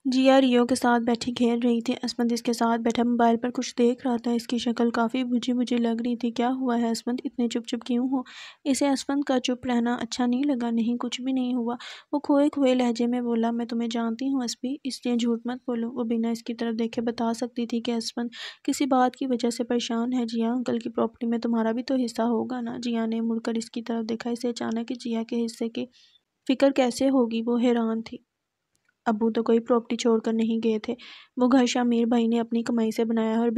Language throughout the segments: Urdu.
جیا ریو کے ساتھ بیٹھی کھیل رہی تھی۔ عصمت اس کے ساتھ بیٹھا موبائل پر کچھ دیکھ رہا تھا۔ اس کی شکل کافی بجھی بجھی لگ رہی تھی۔ کیا ہوا ہے عصمت، اتنے چپ چپ کیوں ہو؟ اسے عصمت کا چپ رہنا اچھا نہیں لگا۔ نہیں کچھ بھی نہیں ہوا، وہ کھوئے کھوئے لہجے میں بولا۔ میں تمہیں جانتی ہوں عصبی، اس لیے جھوٹ مت بولو۔ وہ بنا اس کی طرف دیکھے بتا سکتی تھی کہ عصمت کسی بات کی وجہ سے پریشان ہے۔ جیا انکل کی پراپرٹی میں تمہارا بھی تو حصہ ہوگا نا؟ جیا نے مڑ کر اس کی طرف دیکھا۔ اسے اچانک جیا کے حصے کی فکر کیسے ہوگی؟ وہ حیران تھی۔ ابو تو کوئی پراپرٹی چھوڑ کر نہیں گئے تھے۔ وہ گھر شامیر بھائی نے اپنی کمائی سے بنایا ہے، اور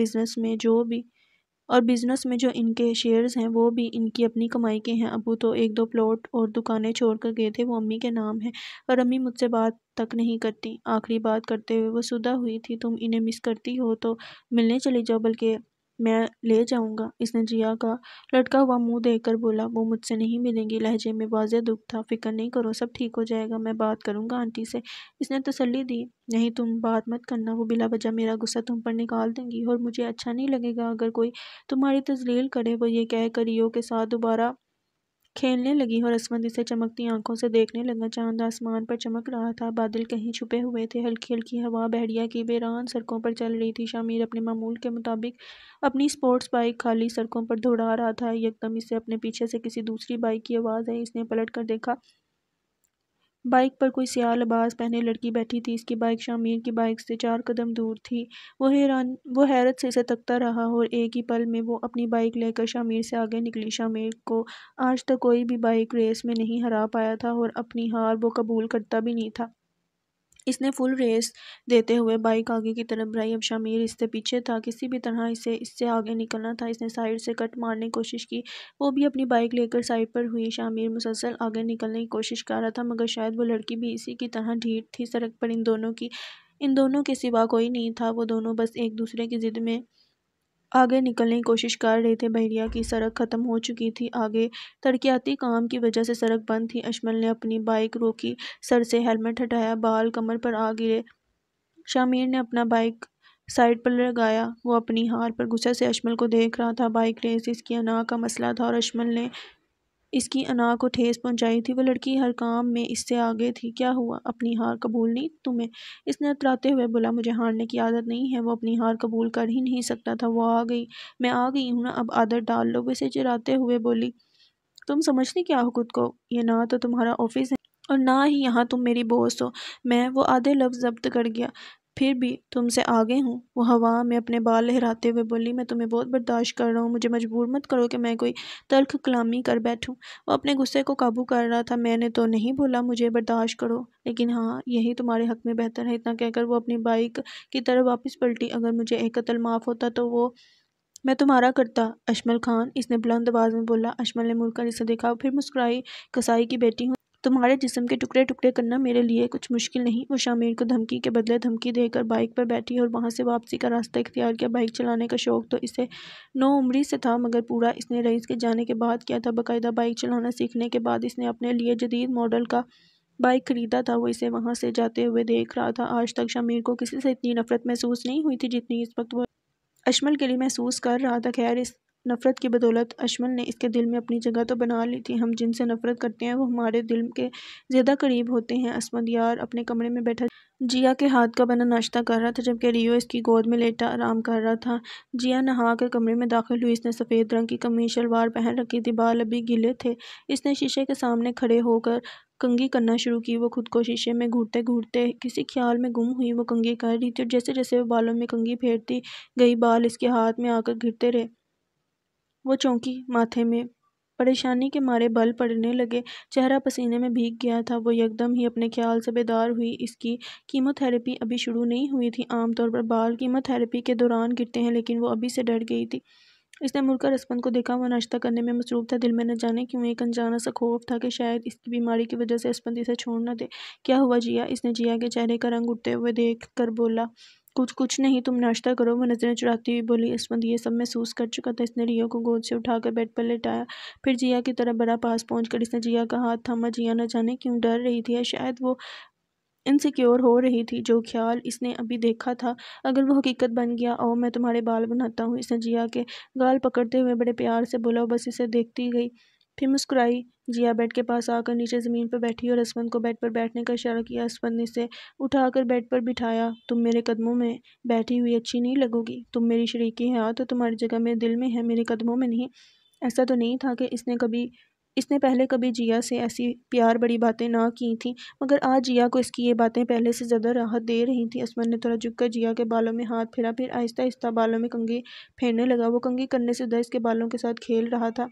بزنس میں جو ان کے شیئرز ہیں وہ بھی ان کی اپنی کمائی کے ہیں۔ ابو تو ایک دو پلاٹ اور دکانیں چھوڑ کر گئے تھے، وہ امی کے نام ہیں، اور امی مجھ سے بات تک نہیں کرتی۔ آخری بات کرتے ہوئے وہ صدع ہوئی تھی۔ تم انہیں مس کرتی ہو تو ملنے چلی جاؤ، بلکہ میں لے جاؤں گا۔ اس نے جیا کا لٹکا ہوا منہ دیکھ کر بولا۔ وہ مجھ سے نہیں ملیں گی، لہجے میں واضح دکھ تھا۔ فکر نہیں کرو، سب ٹھیک ہو جائے گا، میں بات کروں گا آنٹی سے، اس نے تسلی دی۔ نہیں تم بات مت کرنا، وہ بلا وجہ میرا غصہ تم پر نکال دیں گی، اور مجھے اچھا نہیں لگے گا اگر کوئی تمہاری تذلیل کرے۔ وہ یہ کہہ کر ریو کے ساتھ دوبارہ کھیلنے لگی اور عصمت اسے چمکتی آنکھوں سے دیکھنے لگا۔ چاند آسمان پر چمک رہا تھا، بادل کہیں چھپے ہوئے تھے، ہلکی ہلکی ہوا بحریہ کی ویران سڑکوں پر چل رہی تھی۔ شامیر اپنے معمول کے مطابق اپنی سپورٹس بائک خالی سڑکوں پر دوڑا رہا تھا۔ یکدم اسے اپنے پیچھے سے کسی دوسری بائک کی آواز آئی۔ اس نے پلٹ کر دیکھا، بائک پر کوئی سیاہ لباس پہنے لڑکی بیٹھی تھی۔ اس کی بائک شامیر کی بائک سے 4 قدم دور تھی۔ وہ حیرت سے اسے تکتا رہا، اور ایک ہی پل میں وہ اپنی بائک لے کر شامیر سے آگے نکلی۔ شامیر کو آج تک کوئی بھی بائک ریس میں نہیں ہرا پایا تھا، اور اپنی ہار وہ قبول کرتا بھی نہیں تھا۔ اس نے فل ریس دیتے ہوئے بائک آگے کی طرف بڑھائی۔ اب شامیر اس سے پیچھے تھا، کسی بھی طرح اسے اس سے آگے نکلنا تھا۔ اس نے سائیڈ سے کٹ مارنے کی کوشش کی، وہ بھی اپنی بائک لے کر سائیڈ پر ہوئی۔ شامیر مسلسل آگے نکلنے کی کوشش کر رہا تھا، مگر شاید وہ لڑکی بھی اسی کی طرح ڈھیٹ تھی۔ سڑک پر ان دونوں کے سوا کوئی نہیں تھا، وہ دونوں بس ایک دوسرے کی ضد میں آگے نکلنے کی کوشش کر رہے تھے۔ بحریہ کی سڑک ختم ہو چکی تھی، آگے ترقیاتی کام کی وجہ سے سڑک بند تھی۔ اشمل نے اپنی بائک روکی، سر سے ہیلمٹ ہٹایا، بال کمر پر آ گرے۔ شامیر نے اپنا بائک سائیڈ پر لگایا، وہ اپنی ہار پر غصے سے اشمل کو دیکھ رہا تھا۔ بائک ریس اس کی انا کا مسئلہ تھا، اور اشمل نے اس کی انا کو ٹھیس پہنچائی تھی۔ وہ لڑکی ہر کام میں اس سے آگے تھی۔ کیا ہوا، اپنی ہار قبول نہیں تمہیں؟ اس نے اتراتے ہوئے بولا۔ مجھے ہارنے کی عادت نہیں ہے۔ وہ اپنی ہار قبول کر ہی نہیں سکتا تھا۔ میں آ گئی ہوں نا، اب عادت ڈال لو۔ وہ اسے چڑھاتے ہوئے بولی۔ تم سمجھتی کیا ہو خود کو؟ یہ نہ تو تمہارا آفس ہے اور نہ ہی یہاں تم میری بوس ہو۔ وہ آدھے لفظ ضبط کر گیا۔ پھر بھی تم سے آگے ہوں، وہ ہوا میں اپنے بال لہراتے ہوئے بولی۔ میں تمہیں بہت برداشت کر رہا ہوں، مجھے مجبور مت کرو کہ میں کوئی تلخ کلامی کر بیٹھوں۔ وہ اپنے غصے کو قابو کر رہا تھا۔ میں نے تو نہیں بولا مجھے برداشت کرو، لیکن ہاں یہی تمہارے حق میں بہتر ہے۔ اتنا کہہ کر وہ اپنی بائک کی طرف واپس پلٹی۔ اگر مجھے ایک قتل معاف ہوتا تو وہ میں تمہارا کرتا اشمل خان، اس نے بلند آواز میں بولا۔ اشمل نے مڑ کر اسے دیکھا، پھر مسکرائی۔ کسائی کی بیٹی ہوں، تمہارے جسم کے ٹکڑے ٹکڑے کرنا میرے لیے کچھ مشکل نہیں۔ وہ شامیر کو دھمکی کے بدلے دھمکی دے کر بائک پر بیٹھی اور وہاں سے واپسی کا راستہ اختیار کیا۔ بائک چلانے کا شوق تو اسے 9 عمری سے تھا، مگر پورا اس نے رئیس کے جانے کے بعد کیا تھا۔ باقاعدہ بائک چلانا سیکھنے کے بعد اس نے اپنے لیے جدید ماڈل کا بائک خریدا تھا۔ وہ اسے وہاں سے جاتے ہوئے دیکھ رہا تھا۔ آج تک شامیر کو کسی سے اتنی نفرت محسوس نہیں ہوئی تھی جتنی اس وقت وہ اشمل کے لیے محسوس کر رہا تھا۔ خیر اس نفرت کی بدولت اشمل نے اس کے دل میں اپنی جگہ تو بنا لی تھی۔ ہم جن سے نفرت کرتے ہیں وہ ہمارے دل کے زیادہ قریب ہوتے ہیں۔ عصمت یار اپنے کمرے میں بیٹھا جیا کے ہاتھ کا بنا ناشتہ کر رہا تھا، جبکہ ریو اس کی گود میں لیٹا آرام کر رہا تھا۔ جیا نہا کر کمرے میں داخل ہوئی۔ اس نے سفید رنگ کی قمیص شلوار پہن رکھی تھی، بال ابھی گیلے تھے۔ اس نے شیشے کے سامنے کھڑے ہو کر کنگھی کرنا شروع کی۔ وہ خود کو شیشے میں گھورتے گھورتے کسی خیال میں گم ہوئی۔ وہ کنگھی کر رہی تھی اور جیسے جیسے وہ بالوں میں کنگھی پھیرتی گئی، بال اس کے ہاتھ میں آ کر گرتے رہے۔ وہ چونکی، ماتھے میں پریشانی کے مارے بل پڑنے لگے، چہرہ پسینے میں بھیگ گیا تھا۔ وہ یکدم ہی اپنے خیال سے بیدار ہوئی۔ اس کی کیمو تھراپی ابھی شروع نہیں ہوئی تھی۔ عام طور پر بال کیمو تھراپی کے دوران گرتے ہیں، لیکن وہ ابھی سے ڈر گئی تھی۔ اس نے مڑ کر عصمت کو دیکھا، وہ ناشتہ کرنے میں مصروف تھا۔ دل میں نہ جانے کیوں ایک انجانا سا خوف تھا کہ شاید اس کی بیماری کی وجہ سے عصمت اسے چھوڑ نہ دے۔ کیا ہوا جیا؟ اس نے جیا کے چہرے کا رنگ اٹھتے ہوئے دیکھ کر بولا۔ کچھ نہیں، تم ناشتہ کرو، وہ نظریں چڑھاتی ہوئی بولی۔ عصمت یہ سب محسوس کر چکا تھا۔ اس نے ریو کو گود سے اٹھا کر بیڈ پر لٹایا، پھر جیا کی طرف بڑھا۔ پاس پہنچ کر اس نے جیا کا ہاتھ تھاما۔ جیا نہ جانے کیوں ڈر رہی تھی، یا شاید وہ انسیکیور ہو رہی تھی۔ جو خیال اس نے ابھی دیکھا تھا اگر وہ حقیقت بن گیا، آؤ میں تمہارے بال بناتا ہوں، اس نے جیا کے گال پکڑتے ہوئے بڑے پیار سے بولا۔ وہ بس اسے دیکھتی گئی، پھر مسکرائی۔ جیا بیڈ کے پاس آ کر نیچے زمین پر بیٹھی اور اسمند کو بیڈ پر بیٹھنے کا اشارہ کیا۔ اسمند نے اسے اٹھا کر بیڈ پر بٹھایا۔ تم میرے قدموں میں بیٹھی ہوئی اچھی نہیں لگو گی۔ تم میری شریکی حیات ہو، تمہاری جگہ میرے دل میں ہے، میرے قدموں میں نہیں۔ ایسا تو نہیں تھا کہ اس نے پہلے کبھی جیا سے ایسی پیار بڑی باتیں نہ کی تھیں، مگر آج جیا کو اس کی یہ باتیں پہلے سے زیادہ راحت دے رہی تھیں۔ اسمند نے تھوڑا جھک کر جیا کے بالوں میں ہاتھ پھیرا، پھر آہستہ آہستہ بالوں میں کنگھی پھیرنے لگا۔ وہ کنگھی کرنے سے اس کے بالوں کے ساتھ کھیل رہا تھا۔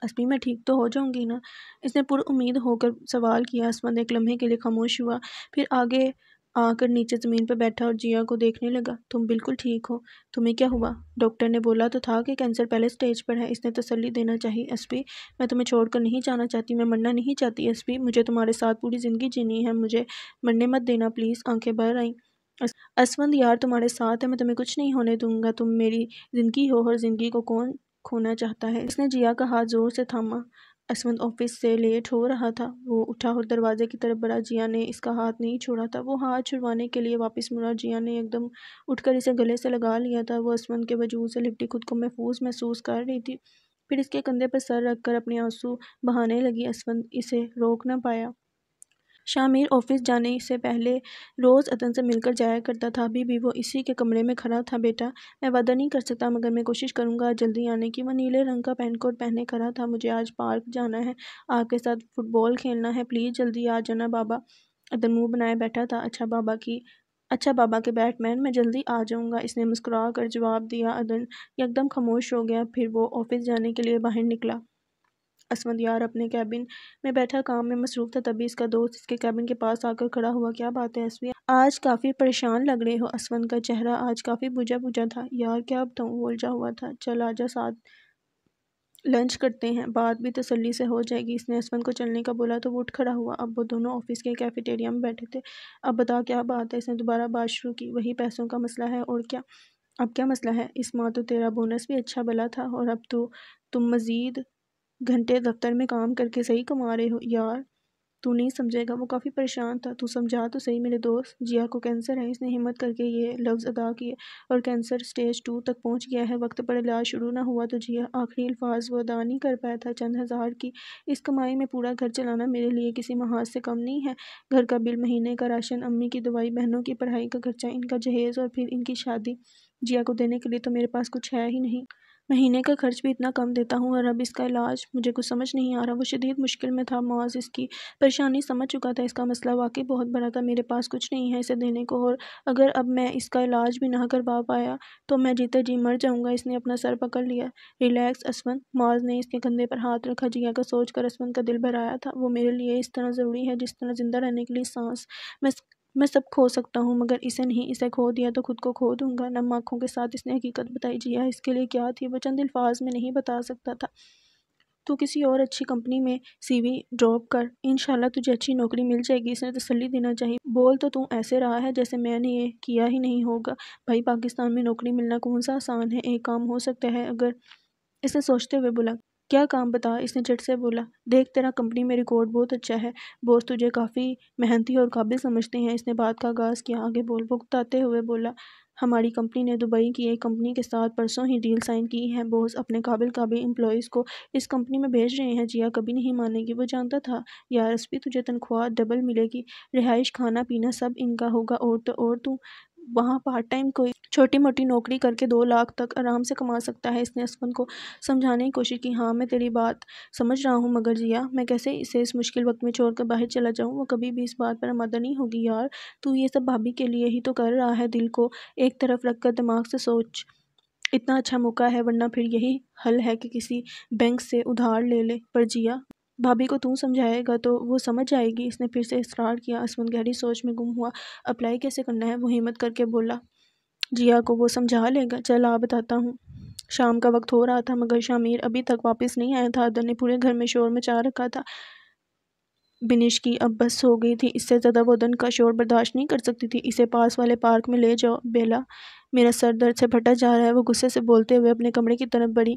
اسمی میں ٹھیک تو ہو جاؤں گی نا؟ اس نے پر امید ہو کر سوال کیا۔ اسمند ایک لمحے کے لیے خاموش ہوا، پھر آگے آ کر نیچے زمین پر بیٹھا اور جیا کو دیکھنے لگا۔ تم بالکل ٹھیک ہو۔ تمہیں کیا ہوا؟ ڈاکٹر نے بولا تو تھا کہ کینسر پہلے سٹیج پر ہے۔ اس نے تسلی دینا چاہی۔ ایس پی، میں تمہیں چھوڑ کر نہیں جانا چاہتی، میں مرنا نہیں چاہتی ایس پی، مجھے تمہارے ساتھ پوری زندگی جینی ہے، مجھے مرنے مت دینا پلیز۔ آنکھیں بھر آئیں۔ اسمند یار تمہارے ساتھ ہے، میں تمہیں کچھ نہیں ہونے دوں گا، تم میری زندگی ہو، اور زندگی کو کون کھونا چاہتا ہے؟ اس نے جیا کا ہاتھ زور سے تھاما۔ اسمند آفس سے لیٹ ہو رہا تھا۔ وہ اٹھا اور دروازے کی طرف بڑھا۔ جیا نے اس کا ہاتھ نہیں چھوڑا تھا۔ وہ ہاتھ چھڑوانے کے لیے واپس مڑا۔ جیا نے ایک دم اٹھ کر اسے گلے سے لگا لیا تھا۔ وہ اسمند کے وجود سے لپٹی خود کو محفوظ محسوس کر رہی تھی، پھر اس کے کندھے پر سر رکھ کر اپنے آنسو بہانے لگی۔ اسمند اسے روک نہ پایا۔ شامیر آفس جانے سے پہلے روز عدن سے مل کر جایا کرتا تھا۔ ابھی بھی وہ اسی کے کمرے میں کھڑا تھا۔ بیٹا، میں وعدہ نہیں کر سکتا، مگر میں کوشش کروں گا آج جلدی آنے کی۔ وہ نیلے رنگ کا پینٹ کوٹ پہنے کھڑا تھا۔ مجھے آج پارک جانا ہے، آپ کے ساتھ فٹ بال کھیلنا ہے، پلیز جلدی آ جانا بابا۔ عدن منہ بنائے بیٹھا تھا۔ اچھا بابا کے بیٹ مین، میں جلدی آ جاؤں گا، اس نے مسکرا کر جواب دیا۔ عدن یکدم خاموش ہو گیا، پھر وہ آفس جانے کے لیے باہر نکلا۔ اسمند یار اپنے کیبن میں بیٹھا کام میں مصروف تھا، تبھی اس کا دوست اس کے کیبن کے پاس آ کر کھڑا ہوا۔ کیا بات ہے اسمی، آج کافی پریشان لگ رہے ہو؟ اسمند کا چہرہ آج کافی بجھا بجھا تھا۔ یار کیا بتاؤں، وہ الجھا ہوا تھا۔ چل آجا، ساتھ لنچ کرتے ہیں، بات بھی تسلی سے ہو جائے گی۔ اس نے اسمند کو چلنے کا بولا تو وہ اٹھ کھڑا ہوا۔ اب وہ دونوں آفس کے کیفیٹیریا میں بیٹھے تھے۔ اب بتا کیا بات ہے؟ اس نے دوبارہ بات شروع کی۔ وہی پیسوں کا مسئلہ ہے، اور کیا؟ اب کیا مسئلہ ہے؟ اس ماہ تو تیرا بونس بھی اچھا بلا تھا، اور اب تو تم مزید گھنٹے دفتر میں کام کر کے صحیح کما رہے ہو۔ یار تو نہیں سمجھے گا، وہ کافی پریشان تھا، تو سمجھا تو صحیح میرے دوست۔ جیا کو کینسر ہے، اس نے ہمت کر کے یہ لفظ ادا کیے، اور کینسر سٹیج 2 تک پہنچ گیا ہے۔ وقت پر علاج شروع نہ ہوا تو جیا آخری الفاظ وہ ادا نہیں کر پایا تھا۔ چند ہزار کی اس کمائی میں پورا گھر چلانا میرے لیے کسی محاذ سے کم نہیں ہے۔ گھر کا بل، مہینے کا راشن، امی کی دوائی، بہنوں کی پڑھائی کا خرچہ، ان کا جہیز، اور پھر ان کی شادی۔ جیا کو دینے کے لیے تو میرے پاس کچھ ہے ہی نہیں۔ مہینے کا خرچ بھی اتنا کم دیتا ہوں، اور اب اس کا علاج، مجھے کچھ سمجھ نہیں آ رہا۔ وہ شدید مشکل میں تھا۔ معاذ اس کی پریشانی سمجھ چکا تھا۔ اس کا مسئلہ واقعی بہت بڑا تھا۔ میرے پاس کچھ نہیں ہے اسے دینے کو، اور اگر اب میں اس کا علاج بھی نہ کروا پایا تو میں جیتے جی مر جاؤں گا۔ اس نے اپنا سر پکڑ لیا۔ ریلیکس اسمند۔ معاذ نے اس کے کندھے پر ہاتھ رکھا۔ جیا کا سوچ کر اسمند کا دل بھر آیا تھا۔ وہ میرے لیے اس طرح ضروری ہے جس طرح زندہ رہنے کے لیے سانس۔ میں سب کھو سکتا ہوں مگر اسے نہیں۔ اسے کھو دیا تو خود کو کھو دوں گا۔ نم آنکھوں کے ساتھ اس نے حقیقت بتائی۔ جیا اس کے لیے کیا تھی وہ چند الفاظ میں نہیں بتا سکتا تھا۔ تو کسی اور اچھی کمپنی میں سی وی ڈراپ کر، انشاءاللہ تجھے اچھی نوکری مل جائے گی۔ اس نے تسلی دینا چاہی۔ بول تو ایسے رہا ہے جیسے میں نے یہ کیا ہی نہیں ہوگا۔ بھائی پاکستان میں نوکری ملنا کون سا آسان ہے، ایک کام ہو سکتا ہے اگر۔ اس نے سوچتے ہوئے بولا۔ کیا کام بتا؟ اس نے جھٹ سے بولا۔ دیکھ تیرا کمپنی میں ریکارڈ بہت اچھا ہے، باس تجھے کافی محنتی اور قابل سمجھتے ہیں۔ اس نے بات کا آغاز کیا۔ آگے بول۔ وہ بتاتے ہوئے بولا، ہماری کمپنی نے دبئی کی ایک کمپنی کے ساتھ پرسوں ہی ڈیل سائن کی ہے، باس اپنے قابل امپلائیز کو اس کمپنی میں بھیج رہے ہیں۔ جیا کبھی نہیں مانے گی، وہ جانتا تھا۔ یار اس بھی تجھے تنخواہ ڈبل ملے گی، رہائش، کھانا پینا سب ان کا ہوگا، اور تو وہاں پارٹ ٹائم کوئی چھوٹی موٹی نوکری کر کے 2 لاکھ تک آرام سے کما سکتا ہے۔ اس نے اسمند کو سمجھانے کی کوشش کی۔ ہاں میں تیری بات سمجھ رہا ہوں، مگر جیا میں کیسے اسے اس مشکل وقت میں چھوڑ کر باہر چلا جاؤں؟ وہ کبھی بھی اس بات پر آمادہ نہیں ہوگی۔ یار تو یہ سب بھابھی کے لیے ہی تو کر رہا ہے، دل کو ایک طرف رکھ کر دماغ سے سوچ، اتنا اچھا موقع ہے، ورنہ پھر یہی حل ہے کہ کسی بینک سے ادھار لے لے۔ پر جیا بھابھی کو تو سمجھائے گا تو وہ سمجھ جائے گی۔ اس نے پھر سے اصرار کیا۔ اسمند گہری سوچ میں گم ہوا۔ اپلائی کیسے کرنا ہے؟ وہ ہمت کر کے بولا۔ جیا کو وہ سمجھا لے گا، چل آ بتاتا ہوں۔ شام کا وقت ہو رہا تھا مگر شامیر ابھی تک واپس نہیں آیا تھا۔ عدن نے پورے گھر میں شور مچا رکھا تھا۔ بنش کی اب بس ہو گئی تھی، اس سے زیادہ وہ عدن کا شور برداشت نہیں کر سکتی تھی۔ اسے پاس والے پارک میں لے جاؤ بیلا، میرا سر درد سے پھٹا جا رہا ہے۔ وہ غصے سے بولتے ہوئے اپنے کمرے کی طرف بڑھی۔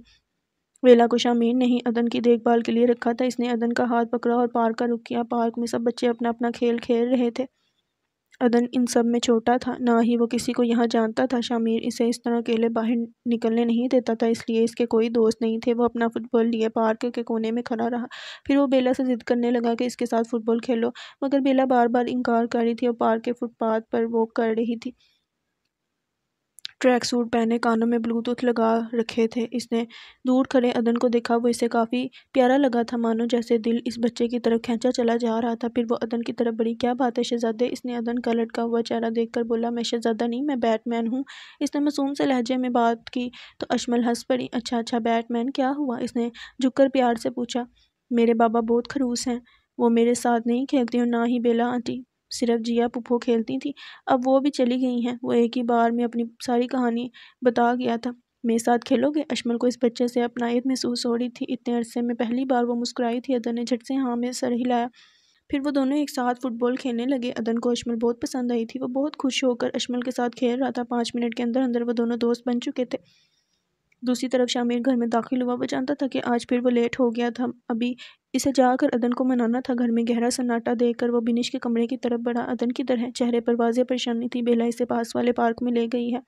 بیلا کو شامیر نے ہی عدن کی دیکھ بھال کے لیے رکھا تھا۔ اس نے عدن کا ہاتھ پکڑا اور پارک کا رخ کیا۔ پارک میں سب بچے اپنا اپنا کھیل کھیل رہے تھے۔ عدن ان سب میں چھوٹا تھا، نہ ہی وہ کسی کو یہاں جانتا تھا۔ شامیر اسے اس طرح اکیلے باہر نکلنے نہیں دیتا تھا، اس لیے اس کے کوئی دوست نہیں تھے۔ وہ اپنا فٹ بال لیے پارک کے کونے میں کھڑا رہا، پھر وہ بیلا سے ضد کرنے لگا کہ اس کے ساتھ فٹ بال کھیلو، مگر بیلا بار بار انکار کر رہی تھی اور پارک کے فٹ پاتھ پر واک کر رہی تھی۔ ٹریک سوٹ پہنے، کانوں میں بلوٹوتھ لگا رکھے تھے۔ اس نے دور کھڑے عدن کو دیکھا، وہ اسے کافی پیارا لگا تھا، مانو جیسے دل اس بچے کی طرف کھینچا چلا جا رہا تھا۔ پھر وہ عدن کی طرف بڑھی۔ کیا بات ہے شہزادے؟ اس نے عدن کا لٹکا ہوا چہرہ دیکھ کر بولا۔ میں شہزادہ نہیں، میں بیٹ مین ہوں۔ اس نے معصوم سے لہجے میں بات کی تو اشمل ہنس پڑی۔ اچھا اچھا، بیٹ مین، کیا ہوا؟ اس نے جھک کر پیار سے پوچھا۔ میرے بابا بہت خڑوس ہیں، وہ میرے ساتھ نہیں کھیلتی اور نہ ہی بیلا آنٹی، صرف جیا پھپھو کھیلتی تھی، اب وہ بھی چلی گئی ہیں۔ وہ ایک ہی بار میں اپنی ساری کہانی بتا گیا تھا۔ میرے ساتھ کھیلو گے؟ اشمل کو اس بچے سے اپنائیت محسوس ہو رہی تھی، اتنے عرصے میں پہلی بار وہ مسکرائی تھی۔ عدن نے جھٹ سے ہاں میں سر ہلایا، پھر وہ دونوں ایک ساتھ فٹ بال کھیلنے لگے۔ عدن کو اشمل بہت پسند آئی تھی، وہ بہت خوش ہو کر اشمل کے ساتھ کھیل رہا تھا۔ 5 منٹ کے اندر اندر وہ دونوں دوست بن چکے تھے۔ دوسری طرف شامیر گھر میں داخل ہوا، وہ جانتا تھا کہ آج پھر وہ لیٹ ہو گیا تھا، ابھی اسے جا کر عدن کو منانا تھا۔ گھر میں گہرا سناٹا دیکھ کر وہ بنش کے کمرے کی طرف بڑھا، عدن کی طرح چہرے پر واضح پریشانی تھی۔ بیلا اسے پاس والے پارک میں لے گئی ہے،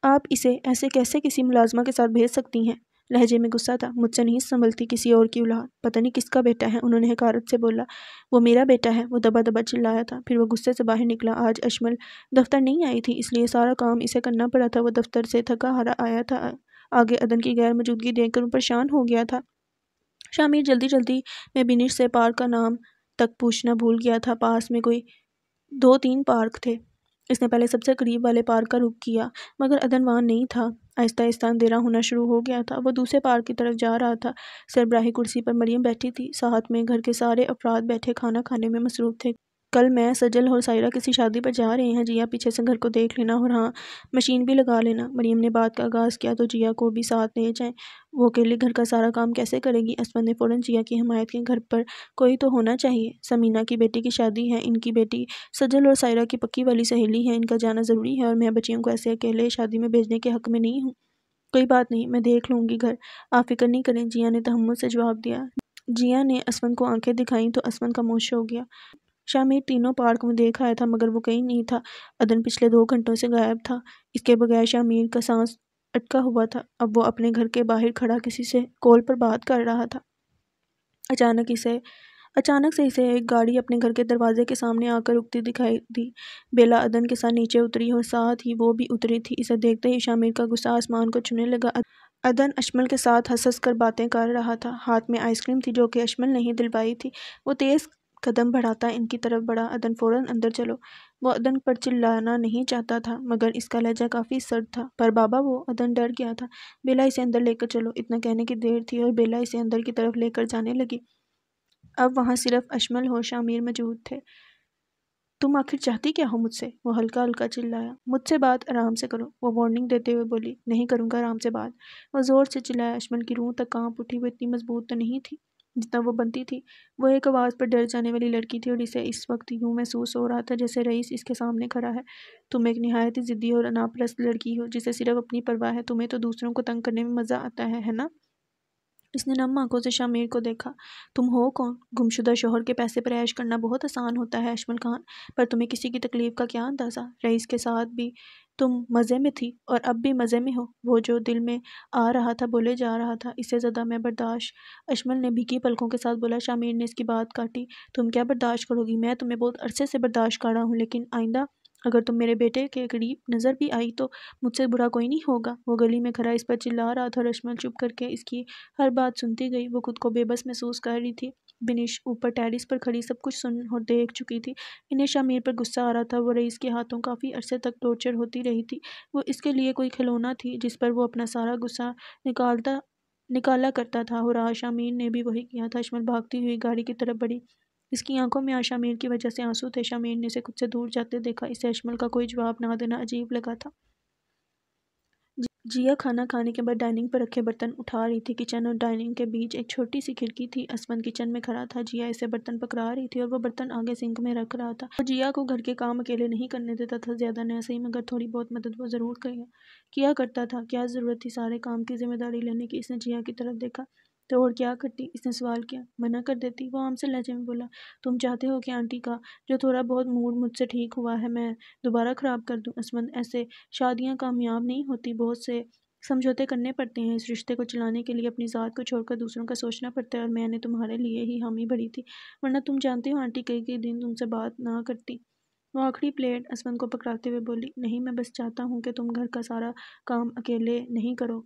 آپ اسے ایسے کیسے کسی ملازمہ کے ساتھ بھیج سکتی ہیں؟ لہجے میں غصہ تھا۔ مجھ سے نہیں سنبھلتی کسی اور کی اولاد، پتہ نہیں کس کا بیٹا ہے، انہوں نے حقارت سے بولا۔ وہ میرا بیٹا ہے، وہ دبا دبا چلایا تھا۔ پھر وہ غصے سے باہر نکلا۔ آج اشمل دفتر نہیں آئی تھی، اس لیے سارا کام اسے کرنا پڑا تھا۔ وہ دفتر سے تھکا ہارا آیا تھا، آگے عدن کی غیر موجودگی دیکھ کر وہ پریشان ہو گیا تھا۔ شامیر جلدی جلدی میں بنش سے پارک کا نام تک پوچھنا بھول گیا تھا۔ پاس میں کوئی 2-3 پارک تھے، اس نے پہلے سب سے قریب والے پارک کا رخ کیا، مگر عدن وہاں نہیں تھا۔ آہستہ آہستہ اندھیرا ہونا شروع ہو گیا تھا۔ وہ دوسرے پارک کی طرف جا رہا تھا، سربراہی کرسی پر مریم بیٹھی تھی، ساتھ میں گھر کے سارے افراد بیٹھے کھانا کھانے میں مصروف تھے۔ کل میں، سجل اور سائرہ کسی شادی پر جا رہے ہیں، جیا پیچھے سے گھر کو دیکھ لینا اور ہاں مشین بھی لگا لینا۔ مریم نے بات کا آغاز کیا تو جیا کو بھی ساتھ لے جائیں، وہ اکیلے گھر کا سارا کام کیسے کرے گی؟ اسمت نے فوراً جیا کی حمایت کی، گھر پر کوئی تو ہونا چاہیے، سمینا کی بیٹی کی شادی ہے، ان کی بیٹی سجل اور سائرہ کی پکی والی سہیلی ہے، ان کا جانا ضروری ہے اور میں بچیوں کو ایسے اکیلے شادی میں بھیجنے کے حق میں نہیں ہوں۔ کوئی بات نہیں، میں دیکھ لوں گی گھر، آپ فکر نہیں کریں، جیا نے تحمل سے جواب دیا۔ جیا نے اسمت کو آنکھیں دکھائیں تو اسمت خاموش ہو گیا۔ شامیر تینوں پارک میں دیکھ آیا تھا، مگر وہ کہیں نہیں تھا۔ عدن پچھلے 2 گھنٹوں سے غائب تھا، اس کے بغیر شامیر کا سانس اٹکا ہوا تھا۔ اب وہ اپنے گھر کے باہر کھڑا کسی سے کال پر بات کر رہا تھا۔ اچانک سے اسے ایک گاڑی اپنے گھر کے دروازے کے سامنے آ کر رکتی دکھائی دی۔ بیلا عدن کے ساتھ نیچے اتری اور ساتھ ہی وہ بھی اتری تھی۔ اسے دیکھتے ہی شامیر کا غصہ آسمان کو چھونے لگا۔ عدن اشمل کے ساتھ ہنس ہنس کر باتیں کر رہا تھا، ہاتھ میں آئس کریم تھی جو کہ اشمل نے ہی دلوائی تھی۔ وہ تیز قدم بڑھاتا ان کی طرف بڑھا۔ عدن فوراً اندر چلو۔ وہ عدن پر چلانا نہیں چاہتا تھا، مگر اس کا لہجہ کافی سرد تھا۔ پر بابا وہ، عدن ڈر گیا تھا۔ بیلا اسے اندر لے کر چلو، اتنا کہنے کی دیر تھی اور بیلا اسے اندر کی طرف لے کر جانے لگی۔ اب وہاں صرف اشمل اور شامیر موجود تھے۔ تم آخر چاہتی کیا ہو مجھ سے؟ وہ ہلکا ہلکا چلایا۔ مجھ سے بات آرام سے کرو، وہ وارننگ دیتے ہوئے بولی۔ نہیں کروں گا آرام سے بات، وہ زور سے چلایا۔ اشمل کی روح تک کانپ اٹھی، وہ اتنی مضبوط تو نہیں تھی جتنا وہ بنتی تھی، وہ ایک آواز پر ڈر جانے والی لڑکی تھی اور اسے اس وقت یوں محسوس ہو رہا تھا جیسے رئیس اس کے سامنے کھڑا ہے۔ تم ایک نہایت ہی ضدی اور ناپرست لڑکی ہو جسے صرف اپنی پرواہ ہے، تمہیں تو دوسروں کو تنگ کرنے میں مزہ آتا ہے نا؟ اس نے نم آنکھوں سے شامیر کو دیکھا۔ تم ہو کون؟ گمشدہ شوہر کے پیسے پر عیش کرنا بہت آسان ہوتا ہے اشمل خان، پر تمہیں کسی کی تکلیف کا کیا اندازہ؟ رئیس کے ساتھ بھی تم مزے میں تھی اور اب بھی مزے میں ہو، وہ جو دل میں آ رہا تھا بولے جا رہا تھا، اس سے زیادہ میں برداشت، اشمل نے بھیگی پلکوں کے ساتھ بولا۔ شامیر نے اس کی بات کاٹی۔ تم کیا برداشت کرو گی؟ میں تمہیں بہت عرصے سے برداشت کر رہا ہوں، لیکن آئندہ اگر تم میرے بیٹے کے قریب نظر بھی آئی تو مجھ سے برا کوئی نہیں ہوگا۔ وہ گلی میں کھڑا اس پر چلا رہا تھا اور اشمل چپ کر کے اس کی ہر بات سنتی گئی۔ وہ خود کو بے بس محسوس کر رہی تھی۔ بنش اوپر ٹیرس پر کھڑی سب کچھ سن اور دیکھ چکی تھی۔ انہیں شامیر پر غصہ آ رہا تھا، وہ رئیس کے ہاتھوں کافی عرصے تک ٹارچر ہوتی رہی تھی، وہ اس کے لیے کوئی کھلونا تھی جس پر وہ اپنا سارا غصہ نکالا کرتا تھا، اور آج شامیر نے بھی وہی کیا تھا۔ اشمل بھاگتی ہوئی گاڑی کی طرف بڑھی، اس کی آنکھوں میں آج شامیر کی وجہ سے آنسو تھے۔ شامیر نے اسے خود سے دور جاتے دیکھا، اسے اشمل کا کوئی جواب نہ دینا عجیب لگا تھا۔ جیا کھانا کھانے کے بعد ڈائننگ پر رکھے برتن اٹھا رہی تھی۔ کچن اور ڈائننگ کے بیچ ایک چھوٹی سی کھڑکی تھی۔ اسمت کچن میں کھڑا تھا، جیا اسے برتن پکڑا رہی تھی اور وہ برتن آگے سنک میں رکھ رہا تھا۔ وہ جیا کو گھر کے کام اکیلے نہیں کرنے دیتا تھا، زیادہ نہ صحیح مگر تھوڑی بہت مدد وہ ضرور کیا کرتا تھا۔ کیا ضرورت تھی سارے کام کی ذمہ داری لینے کی؟ اس نے جیا کی طرف دیکھا۔ تو اور کیا کرتی؟ اس نے سوال کیا۔ منع کر دیتی، وہ عام سے لہجے میں بولا۔ تم چاہتے ہو کہ آنٹی کا جو تھوڑا بہت موڈ مجھ سے ٹھیک ہوا ہے میں دوبارہ خراب کر دوں؟ عصمت، ایسے شادیاں کامیاب نہیں ہوتی، بہت سے سمجھوتے کرنے پڑتے ہیں، اس رشتے کو چلانے کے لیے اپنی ذات کو چھوڑ کر دوسروں کا سوچنا پڑتا ہے، اور میں نے تمہارے لیے ہی حامی بھری تھی، ورنہ تم جانتی ہو آنٹی کئی کئی دن تم سے بات نہ کرتی۔ وہ آخری پلیٹ عصمت کو پکڑاتے ہوئے بولی، نہیں، میں بس چاہتا ہوں کہ تم گھر کا سارا کام اکیلے نہیں کرو،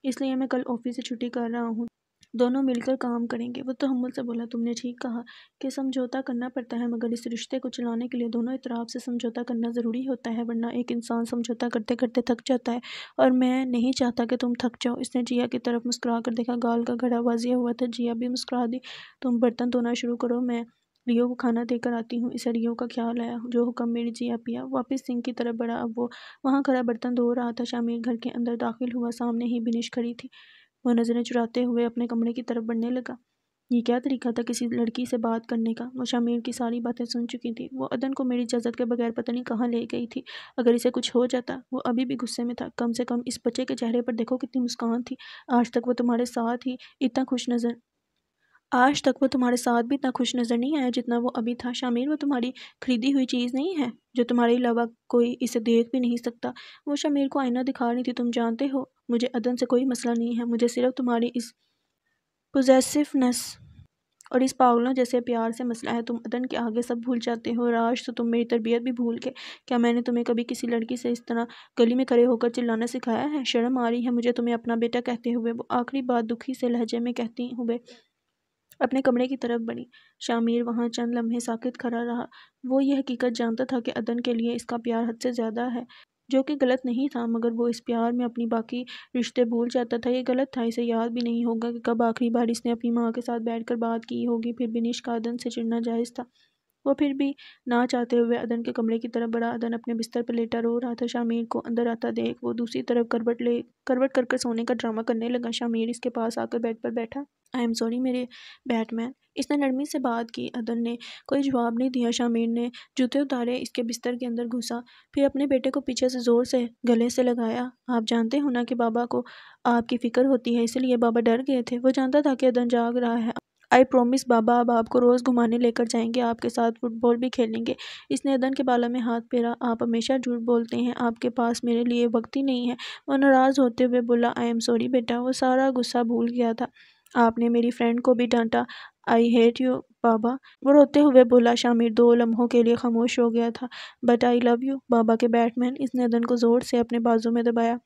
اس لیے میں کل آفس سے چھٹی کر رہا ہوں، دونوں مل کر کام کریں گے۔ وہ تحمل سے بولا، تم نے ٹھیک کہا کہ سمجھوتا کرنا پڑتا ہے، مگر اس رشتے کو چلانے کے لیے دونوں اطراف سے سمجھوتا کرنا ضروری ہوتا ہے، ورنہ ایک انسان سمجھوتا کرتے کرتے تھک جاتا ہے، اور میں نہیں چاہتا کہ تم تھک جاؤ۔ اس نے جیا کی طرف مسکرا کر دیکھا، گال کا گھڑا واضح ہوا تھا۔ جیا بھی مسکرا دی۔ تم برتن دھونا شروع کرو، میں ریو کو کھانا دے کر آتی ہوں۔ اسے ریو کا خیال آیا، جو حکم میری جیا پیا واپس سنک کی طرف بڑھا۔ اب وہ وہاں کھڑا برتن دھو رہا تھا۔ شامر گھر کے اندر داخل ہوا، سامنے ہی بنش کھڑی تھی۔ وہ نظریں چراتے ہوئے اپنے کمرے کی طرف بڑھنے لگا۔ یہ کیا طریقہ تھا کسی لڑکی سے بات کرنے کا؟ وہ شامر کی ساری باتیں سن چکی تھی۔ وہ عدن کو میری اجازت کے بغیر پتہ نہیں کہاں لے گئی تھی، اگر اسے کچھ ہو جاتا۔ وہ ابھی بھی غصے میں تھا۔ کم سے کم اس بچے کے چہرے پر دیکھو کتنی مسکان تھی، آج تک وہ تمہارے ساتھ بھی اتنا خوش نظر نہیں آیا جتنا وہ ابھی تھا۔ شامر، وہ تمہاری خریدی ہوئی چیز نہیں ہے جو تمہارے علاوہ کوئی اسے دیکھ بھی نہیں سکتا۔ وہ شامر کو آئینہ دکھا رہی تھی۔ تم جانتے ہو مجھے عدن سے کوئی مسئلہ نہیں ہے، مجھے صرف تمہاری اس پوزیسیونیس اور اس پاگلوں جیسے پیار سے مسئلہ ہے۔ تم عدن کے آگے سب بھول جاتے ہو، اور آج تو تم میری تربیت بھی بھول گئے۔ کیا میں نے تمہیں کبھی کسی لڑکی سے اس طرح گلی میں کھڑے ہو کر چلانا سکھایا ہے؟ شرم آ رہی ہے مجھے تمہیں اپنا بیٹا کہتے ہوئے۔ وہ آخری بات دکھی سے لہجے میں کہتے ہوئے اپنے کمرے کی طرف بڑھی۔ شامر وہاں چند لمحے ساکت کھڑا رہا۔ وہ یہ حقیقت جانتا تھا کہ عدن کے لیے اس کا پیار حد سے زیادہ ہے، جو کہ غلط نہیں تھا، مگر وہ اس پیار میں اپنی باقی رشتے بھول جاتا تھا۔ یہ غلط تھا، اسے یاد بھی نہیں ہوگا کہ کب آخری بار اس نے اپنی ماں کے ساتھ بیٹھ کر بات کی ہوگی۔ پھر بھی نش کا عدن سے چڑھنا جائز تھا۔ وہ پھر بھی نہ چاہتے ہوئے عدن کے کمرے کی طرف بڑھا۔ عدن اپنے بستر پر لیٹا رو رہا تھا۔ شامر کو اندر آتا دیکھ وہ دوسری طرف کروٹ کر کر سونے کا ڈرامہ کرنے لگا۔ شامر اس کے پاس آ کر بیڈ پر بیٹھا۔ آئی ایم سوری میرے بیٹ مین، اس نے نرمی سے بات کی۔ عدن نے کوئی جواب نہیں دیا۔ شامر نے جوتے اتارے، اس کے بستر کے اندر گھسا، پھر اپنے بیٹے کو پیچھے سے زور سے گلے سے لگایا۔ آپ جانتے ہو نا کہ بابا کو آپ کی فکر ہوتی ہے، اسی لیے بابا ڈر گئے تھے۔ وہ جانتا تھا کہ عدن جاگ رہا ہے۔ آئی پرومس بابا اب آپ کو روز گھمانے لے کر جائیں گے، آپ کے ساتھ فٹ بال بھی کھیلیں گے۔ اس نے عدن کے بالوں میں ہاتھ پھیرا۔ آپ ہمیشہ جھوٹ بولتے ہیں، آپ کے پاس میرے لیے وقت ہی نہیں ہے۔ وہ ناراض ہوتے ہوئے بولا، آئی ایم سوری بیٹا۔ وہ سارا غصہ بھول گیا تھا۔ آپ نے میری فرینڈ کو بھی ڈانٹا۔ آئی ہیٹ یو بابا، وہ روتے ہوئے بولا۔ شامر 2 لمحوں کے لیے خاموش ہو گیا تھا۔ بٹ آئی لو یو بابا کے بیٹ مین، اس نے عدن کو زور سے اپنے بازو میں دبایا۔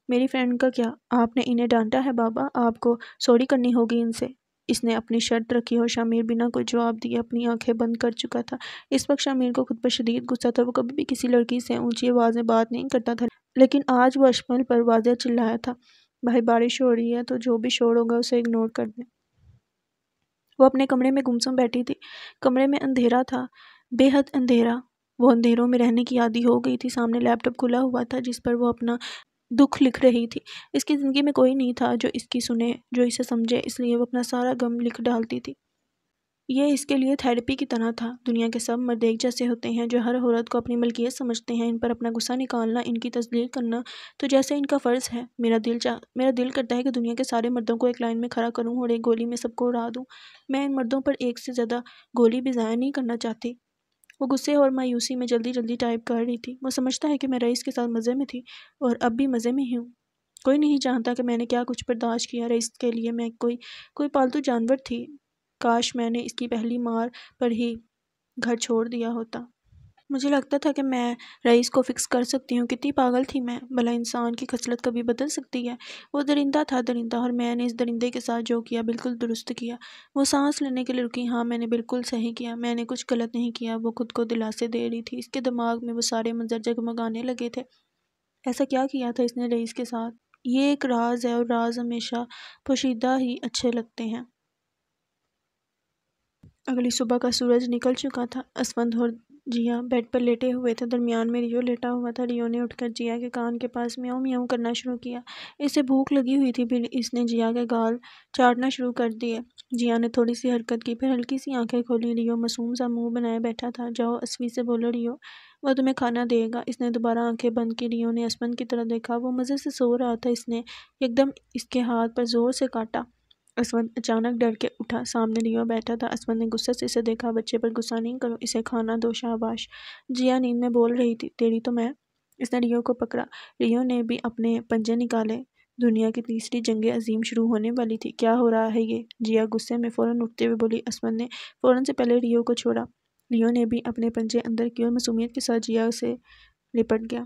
میری فرینڈ کا کیا؟ آپ نے انہیں ڈانٹا ہے بابا، آپ کو سوری کرنی ہوگی ان سے۔ اس نے اپنی شرط رکھی اور شامر بنا کوئی جواب دیے اپنی آنکھیں بند کر چکا تھا۔ اس وقت شامر کو خود پر شدید غصہ تھا۔ وہ کبھی بھی کسی لڑکی سے اونچی آواز میں بات نہیں کرتا تھا، لیکن آج وہ اشمل پر واضح چلایا تھا، بھائی بارش ہو رہی ہے تو جو بھی شور ہوگا اسے اگنور کر دیں۔ وہ اپنے کمرے میں گمسم بیٹھی تھی۔ کمرے میں اندھیرا تھا، بے حد اندھیرا۔ وہ اندھیروں میں رہنے کی عادی ہو گئی تھی۔ سامنے لیپ ٹاپ کھلا ہوا تھا جس پر وہ اپنا دکھ لکھ رہی تھی۔ اس کی زندگی میں کوئی نہیں تھا جو اس کی سنے، جو اسے سمجھے، اس لیے وہ اپنا سارا غم لکھ ڈالتی تھی۔ یہ اس کے لیے تھیراپی کی طرح تھا۔ دنیا کے سب مرد ایک جیسے ہوتے ہیں جو ہر عورت کو اپنی ملکیت سمجھتے ہیں، ان پر اپنا غصہ نکالنا، ان کی تذلیل کرنا تو جیسے ان کا فرض ہے۔ میرا دل کرتا ہے کہ دنیا کے سارے مردوں کو ایک لائن میں کھڑا کروں اور ایک گولی میں سب کو اڑا دوں۔ میں ان مردوں پر ایک سے زیادہ گولی بھی ضائع نہیں کرنا چاہتی۔ وہ غصے اور مایوسی میں جلدی جلدی ٹائپ کر رہی تھی۔ وہ سمجھتا ہے کہ میں رئیس کے ساتھ مزے میں تھی اور اب بھی مزے میں ہی ہوں۔ کوئی نہیں جانتا کہ میں نے کیا کچھ برداشت کیا۔ رئیس کے لیے میں کوئی پالتو جانور تھی۔ کاش میں نے اس کی پہلی مار پر ہی گھر چھوڑ دیا ہوتا۔ مجھے لگتا تھا کہ میں رئیس کو فکس کر سکتی ہوں۔ کتنی پاگل تھی میں۔ بھلا انسان کی خصلت کبھی بدل سکتی ہے؟ وہ درندہ تھا، درندہ، اور میں نے اس درندے کے ساتھ جو کیا بالکل درست کیا۔ وہ سانس لینے کے لیے رکی۔ ہاں میں نے بالکل صحیح کیا، میں نے کچھ غلط نہیں کیا۔ وہ خود کو دلاسے دے رہی تھی۔ اس کے دماغ میں وہ سارے منظر جگمگانے لگے تھے۔ ایسا کیا کیا تھا اس نے رئیس کے ساتھ؟ یہ ایک راز ہے اور راز ہمیشہ پوشیدہ ہی اچھے لگتے ہیں۔ اگلی صبح کا سورج نکل چکا تھا۔ اسفند اور جیا بیڈ پر لیٹے ہوئے تھے۔ درمیان میں ریو لیٹا ہوا تھا۔ ریو نے اٹھ کر جیا کے کان کے پاس میاؤں میاؤں کرنا شروع کیا۔ اسے بھوک لگی ہوئی تھی، پھر اس نے جیا کے گال چاٹنا شروع کر دیے۔ جیا نے تھوڑی سی حرکت کی، پھر ہلکی سی آنکھیں کھولی۔ ریو معصوم سا منہ بنائے بیٹھا تھا۔ جاؤ اسوی سے بولو ریو، وہ تمہیں کھانا دے گا۔ اس نے دوبارہ آنکھیں بند کی۔ ریو نے اسفند کی طرف دیکھا، وہ مزے سے سو رہا تھا۔ اس نے یکدم اس کے ہاتھ پر زور سے کاٹا۔ اسود اچانک ڈر کے اٹھا۔ سامنے ریو بیٹھا تھا۔ اسود نے غصے سے اسے دیکھا۔ بچے پر غصہ نہیں کرو، اسے کھانا دو، شاباش۔ جیا نیند میں بول رہی تھی، تیری تو میں۔ اس نے ریو کو پکڑا۔ ریو نے بھی اپنے پنجے نکالے۔ دنیا کی تیسری جنگ عظیم شروع ہونے والی تھی۔ کیا ہو رہا ہے یہ؟ جیا غصے میں فوراً اٹھتے ہوئے بولی۔ اسود نے فوراً سے پہلے ریو کو چھوڑا۔ ریو نے بھی اپنے پنجے اندر کیے اور معصومیت کے ساتھ جیا سے لپٹ گیا۔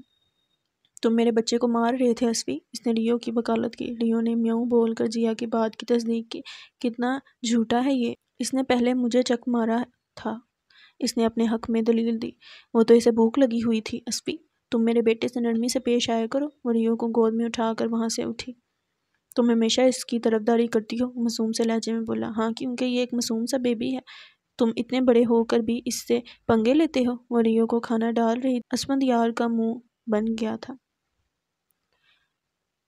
تم میرے بچے کو مار رہے تھے اسوی؟ اس نے ریو کی وکالت کی۔ ریو نے میوں بول کر جیا کی بات کی تصدیق کی۔ کتنا جھوٹا ہے یہ، اس نے پہلے مجھے چک مارا تھا۔ اس نے اپنے حق میں دلیل دی۔ وہ تو اسے بھوک لگی ہوئی تھی اسوی، تم میرے بیٹے سے نرمی سے پیش آیا کرو۔ وہ ریو کو گود میں اٹھا کر وہاں سے اٹھی۔ تم ہمیشہ اس کی طرفداری کرتی ہو، معصوم سے لہجے میں بولا۔ ہاں، کیونکہ یہ ایک معصوم سا بیبی ہے، تم اتنے بڑے ہو کر بھی اس سے پنگے لیتے ہو۔ وہ ریو کو کھانا ڈال رہی۔ اسود یار کا منہ بن گیا تھا۔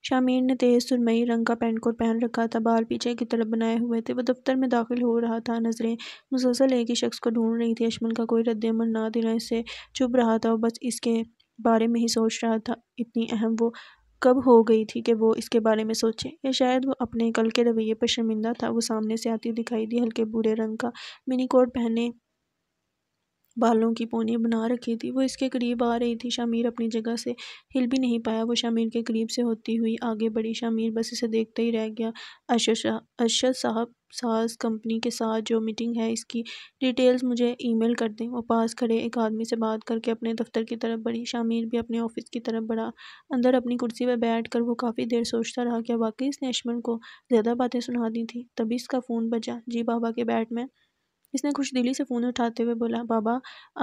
شامیر نے تیز سرمئی رنگ کا پینٹ کوٹ پہن رکھا تھا، بال پیچھے کی طرف بنائے ہوئے تھے۔ وہ دفتر میں داخل ہو رہا تھا۔ نظریں مسلسل ایک ہی شخص کو ڈھونڈ رہی تھی۔ اشمل کا کوئی رد عمل نہ دینا اس سے چبھ رہا تھا۔ وہ بس اس کے بارے میں ہی سوچ رہا تھا۔ اتنی اہم وہ کب ہو گئی تھی کہ وہ اس کے بارے میں سوچے؟ یا شاید وہ اپنے کل کے رویے پر شرمندہ تھا؟ وہ سامنے سے آتی دکھائی دی، ہلکے بھورے رنگ کا منی کوٹ پہنے، بالوں کی پونی بنا رکھی تھی۔ وہ اس کے قریب آ رہی تھی۔ شامیر اپنی جگہ سے ہل بھی نہیں پایا۔ وہ شامیر کے قریب سے ہوتی ہوئی آگے بڑھی۔ شامیر بس اسے دیکھتا ہی رہ گیا۔ ارشد صاحب، ساز کمپنی کے ساتھ جو میٹنگ ہے اس کی ڈیٹیلز مجھے ای میل کر دیں۔ وہ پاس کھڑے ایک آدمی سے بات کر کے اپنے دفتر کی طرف بڑھی۔ شامیر بھی اپنے آفس کی طرف بڑھا۔ اندر اپنی کرسی پہ بیٹھ کر وہ کافی دیر سوچتا رہا، کیا واقعی اس نے اشمل کو زیادہ باتیں سنا دی تھیں؟ تبھی اس کا فون بجا۔ جی بابا کے بیٹ میں۔ اس نے خوش دلی سے فون اٹھاتے ہوئے بولا، بابا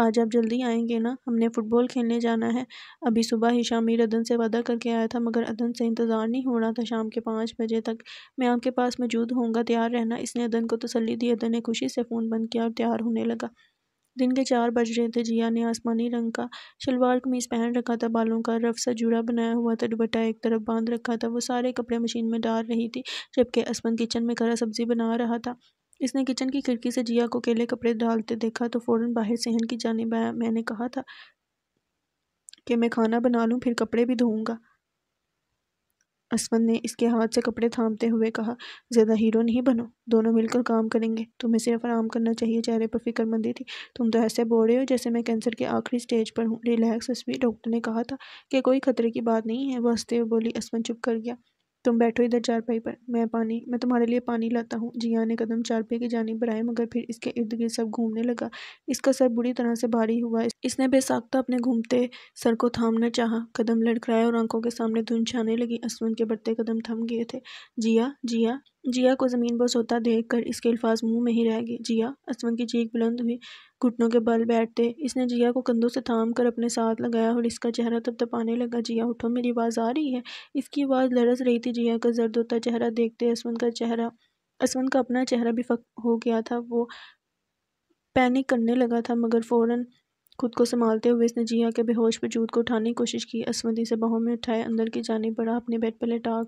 آج آپ جلدی آئیں گے نا، ہم نے فٹ بال کھیلنے جانا ہے۔ ابھی صبح ہی شامیر عدن سے وعدہ کر کے آیا تھا، مگر عدن سے انتظار نہیں ہو رہا تھا۔ شام کے 5 بجے تک میں آپ کے پاس موجود ہوں گا، تیار رہنا۔ اس نے عدن کو تسلی دی۔ عدن نے خوشی سے فون بند کیا اور تیار ہونے لگا۔ دن کے 4 بج رہے تھے۔ جیا نے آسمانی رنگ کا شلوار قمیص پہن رکھا تھا، بالوں کا رف سا جوڑا بنایا ہوا تھا، دوپٹہ ایک طرف باندھ رکھا تھا۔ وہ سارے کپڑے مشین میں ڈال رہی تھی، جبکہ اسود کچن میں کرا سبزی بنا رہا تھا۔ اس نے کچن کی کھڑکی سے جیا کو اکیلے کپڑے ڈالتے دیکھا تو فوراً باہر صحن کی جانب آیا۔ میں نے کہا تھا کہ میں کھانا بنا لوں، پھر کپڑے بھی دھوؤں گا۔ اسود نے اس کے ہاتھ سے کپڑے تھامتے ہوئے کہا، زیادہ ہیرو نہیں بنو، دونوں مل کر کام کریں گے، تمہیں صرف آرام کرنا چاہیے۔ چہرے پر فکر مندی تھی۔ تم تو ایسے بول رہے ہو جیسے میں کینسر کے آخری سٹیج پر ہوں۔ ریلیکس اسوی، ڈاکٹر نے کہا تھا کہ کوئی خطرے کی بات نہیں ہے۔ وہ ہنستے ہوئے بولی۔ اسود چپ کر گیا۔ تم بیٹھو ادھر چارپائی پر، میں تمہارے لیے پانی لاتا ہوں۔ جیا نے قدم چارپائی کی جانب بڑھائے، مگر پھر اس کے ارد گرد سب گھومنے لگا۔ اس کا سر بری طرح سے بھاری ہوا۔ اس نے بے ساختہ اپنے گھومتے سر کو تھامنا چاہا، قدم لڑکھڑائے اور آنکھوں کے سامنے دھند چھانے لگی۔ اسود کے بڑھتے قدم تھم گئے تھے۔ جیا، جیا۔ جیا کو زمین پر سوتا دیکھ کر اس کے الفاظ منہ میں ہی رہ گئے۔ جیا۔ اسود کی چیخ بلند ہوئی۔ گھٹنوں کے بل بیٹھتے اس نے جیا کو کندھوں سے تھام کر اپنے ساتھ لگایا اور اس کا چہرہ تپتپانے لگا۔ جیا اٹھو، میری آواز آ رہی ہے؟ اس کی آواز لرز رہی تھی۔ جیا کا زرد ہوتا چہرہ دیکھتے اسود کا اپنا چہرہ بھی فک ہو گیا تھا۔ وہ پینک کرنے لگا تھا، مگر فوراً خود کو سنبھالتے ہوئے اس نے جیا کے بے ہوش وجود کو اٹھانے کی کوشش کی۔ اسود اسے باہوں میں اٹھائے اندر کی جانب بڑھا۔ اپنے بیڈ پر لٹا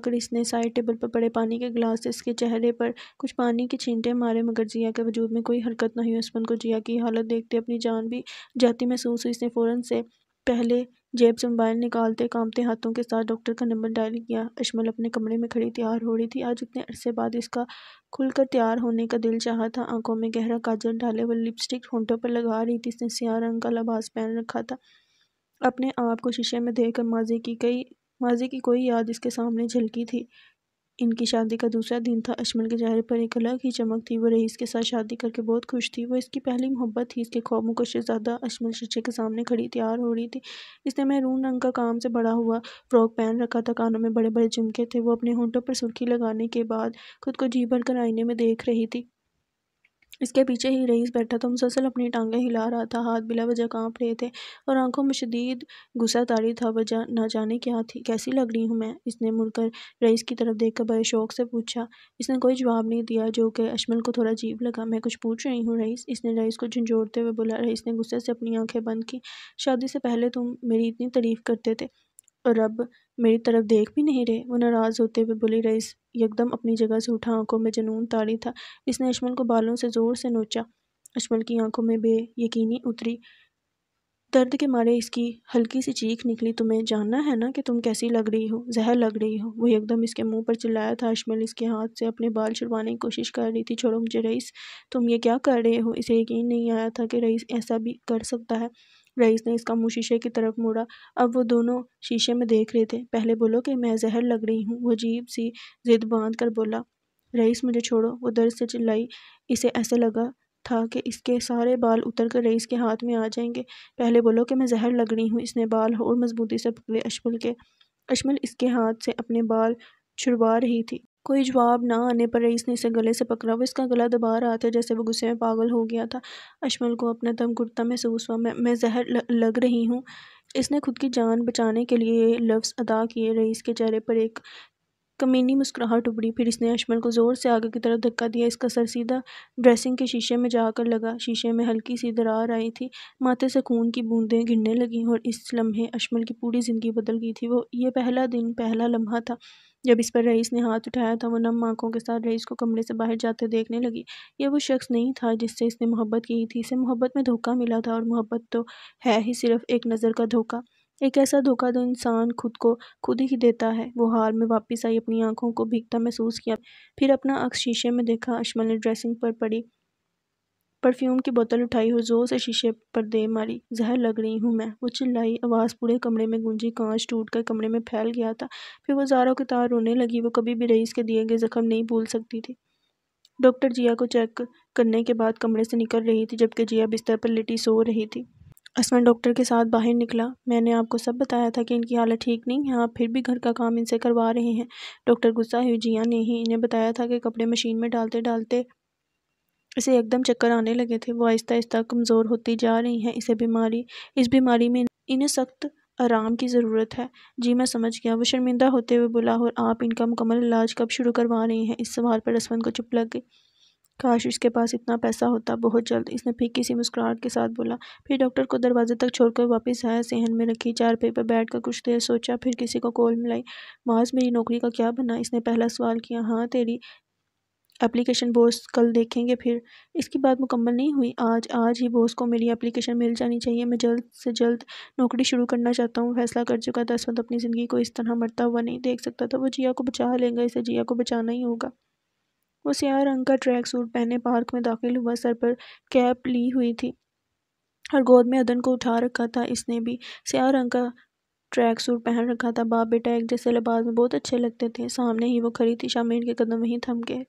کر اس نے سائڈ ٹیبل پر پڑے پانی کے گلاس سے اس کے چہرے پر کچھ پانی کے چھینٹے مارے، مگر جیا کے وجود میں کوئی حرکت نہ ہوئی۔ اسود کو جیا کی حالت دیکھتے اپنی جان بھی جاتی محسوس ہوئی۔ اس نے فوراً سے پہلے جیب سے موبائل نکالتے کانپتے ہاتھوں کے ساتھ ڈاکٹر کا نمبر ڈائل کیا۔ اشمل اپنے کمرے میں کھڑی تیار ہو رہی تھی۔ آج اتنے عرصے بعد اس کا کھل کر تیار ہونے کا دل چاہا تھا۔ آنکھوں میں گہرا کاجل ڈالے وہ لپسٹک ہونٹوں پر لگا رہی تھی۔ اس نے سیاہ رنگ کا لباس پہن رکھا تھا۔ اپنے آپ کو شیشے میں دیکھ کر ماضی کی کوئی یاد اس کے سامنے جھلکی تھی۔ ان کی شادی کا دوسرا دن تھا۔ اشمل کے چہرے پر ایک الگ ہی چمک تھی۔ وہ رئیس کے ساتھ شادی کر کے بہت خوش تھی۔ وہ اس کی پہلی محبت تھی۔ اس کے خوابوں کا شہزادہ اشمل شیشے کے سامنے کھڑی تیار ہو رہی تھی۔ اس نے میرون رنگ کا کام سے بڑھا ہوا فراک پہن رکھا تھا، کانوں میں بڑے بڑے جھمکے تھے۔ وہ اپنے ہونٹوں پر سرخی لگانے کے بعد خود کو جی بھر کر آئینے میں دیکھ رہی تھی۔ اس کے پیچھے ہی رئیس بیٹھا تھا، مسلسل اپنی ٹانگیں ہلا رہا تھا، ہاتھ بلا وجہ کانپ رہے تھے اور آنکھوں میں شدید غصہ طاری تھا۔ وجہ نہ جانے کیا تھی۔ کیسی لگ رہی ہوں میں؟ اس نے مڑ کر رئیس کی طرف دیکھ کر بڑے شوق سے پوچھا۔ اس نے کوئی جواب نہیں دیا، جو کہ اشمل کو تھوڑا عجیب لگا۔ میں کچھ پوچھ رہی ہوں رئیس، اس نے رئیس کو جھنجھوڑتے ہوئے بولا۔ رئیس نے غصے سے اپنی آنکھیں بند کی۔ شادی سے پہلے تم میری اتنی تعریف کرتے تھے اور اب میری طرف دیکھ بھی نہیں رہے، وہ ناراض ہوتے ہوئے بولی۔ رئیس یکدم اپنی جگہ سے اٹھا، آنکھوں میں جنون طاری تھا۔ اس نے اشمل کو بالوں سے زور سے نوچا۔ اشمل کی آنکھوں میں بے یقینی اتری۔ درد کے مارے اس کی ہلکی سی چیخ نکلی۔ تمہیں جاننا ہے نا کہ تم کیسی لگ رہی ہو، زہر لگ رہی ہو۔ وہ ایک دم اس کے منہ پر چلایا تھا۔ اشمل اس کے ہاتھ سے اپنے بال چھڑوانے کی کوشش کر رہی تھی۔ چھوڑو مجھے رئیس، تم یہ کیا کر رہے ہو؟ اسے یقین نہیں آیا تھا کہ رئیس ایسا بھی کر سکتا ہے۔ رئیس نے اس کا منہ شیشے کی طرف موڑا۔ اب وہ دونوں شیشے میں دیکھ رہے تھے۔ پہلے بولو کہ میں زہر لگ رہی ہوں، وہ عجیب سی ضد باندھ کر بولا۔ رئیس مجھے چھوڑو، وہ درد سے چلائی۔ اسے ایسے لگا تھا کہ اس کے سارے بال اتر کر رئیس کے ہاتھ میں آ جائیں گے۔ پہلے بولو کہ میں زہر لگ رہی ہوں۔ اس نے بال اور مضبوطی سے پکڑے اشمل کے۔ اشمل اس کے ہاتھ سے اپنے بال چھڑوا رہی تھی۔ کوئی جواب نہ آنے پر رئیس نے اسے گلے سے پکڑا۔ وہ اس کا گلا دبا رہا تھا جیسے وہ غصے میں پاگل ہو گیا تھا۔ اشمل کو اپنا دم گھٹتا محسوس ہوا۔ میں زہر لگ رہی ہوں۔ اس نے خود کی جان بچانے کے لیے یہ لفظ ادا کیے۔ رئیس کے چہرے پر ایک کمینی مسکراہٹ ابھری۔ پھر اس نے اشمل کو زور سے آگے کی طرف دھکا دیا۔ اس کا سر سیدھا ڈریسنگ کے شیشے میں جا کر لگا۔ شیشے میں ہلکی سی درار آئی تھی۔ ماتھے سے خون کی بوندیں گرنے لگیں اور اس لمحے اشمل کی پوری زندگی بدل گئی تھی۔ وہ یہ پہلا دن، پہلا لمحہ تھا جب اس پر رئیس نے ہاتھ اٹھایا تھا۔ وہ نم آنکھوں کے ساتھ رئیس کو کمرے سے باہر جاتے دیکھنے لگی۔ یہ وہ شخص نہیں تھا جس سے اس نے محبت کی تھی۔ اسے محبت میں دھوکہ ملا تھا، اور محبت تو ہے ہی صرف ایک نظر کا دھوکہ، ایک ایسا دھوکہ جو انسان خود کو خود ہی دیتا ہے۔ وہ ہال میں واپس آئی، اپنی آنکھوں کو بھیگتا محسوس کیا، پھر اپنا عکس شیشے میں دیکھا۔ اشمل نے ڈریسنگ پر پڑی پرفیوم کی بوتل اٹھائی اور زور سے شیشے پر دے ماری۔ زہر لگ رہی ہوں میں، وہ چلائی۔ آواز پورے کمرے میں گونجی۔ کانچ ٹوٹ کر کمرے میں پھیل گیا تھا۔ پھر وہ زاروں کی طرح رونے لگی۔ وہ کبھی بھی رئیس کے دیے گئے زخم نہیں بھول سکتی تھی۔ ڈاکٹر جیا کو چیک کرنے کے بعد کمرے سے نکل رہی تھی، جبکہ جیا بستر پر لیٹی سو رہی تھی۔ عصمت ڈاکٹر کے ساتھ باہر نکلا۔ میں نے آپ کو سب بتایا تھا کہ ان کی حالت ٹھیک نہیں ہے، آپ پھر بھی گھر کا کام ان سے کروا رہے ہیں۔ ڈاکٹر غصہ ہوئی۔ جیا نے ہی انہیں بتایا تھا کہ کپڑے مشین میں ڈالتے ڈالتے اسے ایک دم چکر آنے لگے تھے۔ وہ آہستہ آہستہ کمزور ہوتی جا رہی ہیں۔ اس بیماری میں انہیں سخت آرام کی ضرورت ہے۔ جی میں سمجھ گیا، وہ شرمندہ ہوتے ہوئے بولا۔ اور آپ ان کا مکمل علاج کب شروع کروا رہی ہیں؟ اس سوال پر عصمت کو چپ لگ گئی۔ کاش اس کے پاس اتنا پیسہ ہوتا، بہت جلد، اس نے پھیکی سی مسکراہٹ کے ساتھ بولا۔ پھر ڈاکٹر کو دروازے تک چھوڑ کر واپس آیا۔ صحن میں رکھی چارپائی پر بیٹھ کر کچھ دیر سوچا، پھر کسی کو کال ملائی۔ معاذ میری نوکری کا کیا بنا؟ اس نے پہلا سوال کیا۔ ہاں تیری اپلیکیشن باس کل دیکھیں گے۔ پھر اس کی بات مکمل نہیں ہوئی۔ آج ہی باس کو میری اپلیکیشن مل جانی چاہیے۔ میں جلد سے جلد نوکری شروع کرنا چاہتا ہوں۔ فیصلہ کر چکا تھا عصمت اپنی زندگی کو اس طرح مرتا ہوا نہیں دیکھ سکتا تھا۔ وہ جیا کو بچا لے گا، اسے جیا کو بچانا ہی ہوگا۔ وہ سیاہ رنگ کا ٹریک سوٹ پہنے پارک میں داخل ہوا۔ سر پر کیپ لی ہوئی تھی اور گود میں عدن کو اٹھا رکھا تھا۔ اس نے بھی سیاہ رنگ کا ٹریک سوٹ پہن رکھا تھا۔ باپ بیٹا ایک جیسے لباس میں بہت اچھے لگتے تھے۔ سامنے ہی وہ کھڑی تھی، شامیر کے قدم وہیں تھم گئے۔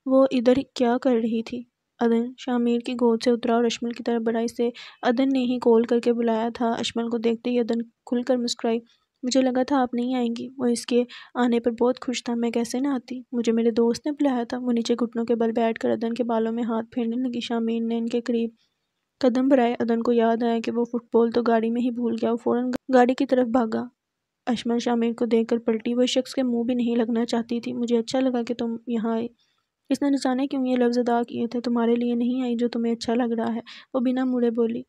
وہ ادھر کیا کر رہی تھی؟ عدن شامیر کی گود سے اترا اور اشمل کی طرف بڑھا۔ اسے عدن نے ہی کال کر کے بلایا تھا۔ اشمل کو دیکھتے ہی عدن کھل کر مسکرائی۔ مجھے لگا تھا آپ نہیں آئیں گی۔ وہ اس کے آنے پر بہت خوش تھا۔ میں کیسے نہ آتی، مجھے میرے دوست نے بلایا تھا۔ وہ نیچے گھٹنوں کے بل بیٹھ کر عدن کے بالوں میں ہاتھ پھیرنے لگی۔ شامیر نے ان کے قریب قدم بڑھائے۔ عدن کو یاد آیا کہ وہ فٹ بال تو گاڑی میں ہی بھول گیا۔ وہ فوراً گاڑی کی طرف بھاگا۔ اشمل شامیر کو دیکھ کر پلٹی۔ وہ اس شخص کے منہ بھی نہیں لگنا چاہتی تھی۔ مجھے اچھا لگا کہ تم یہاں آئے۔ اس نے نہ جانے کیوں یہ لفظ ادا کیے تھے۔ تمہارے لیے نہیں آئی جو تمہیں اچھا لگ رہا ہے، وہ بنا مڑے بولی۔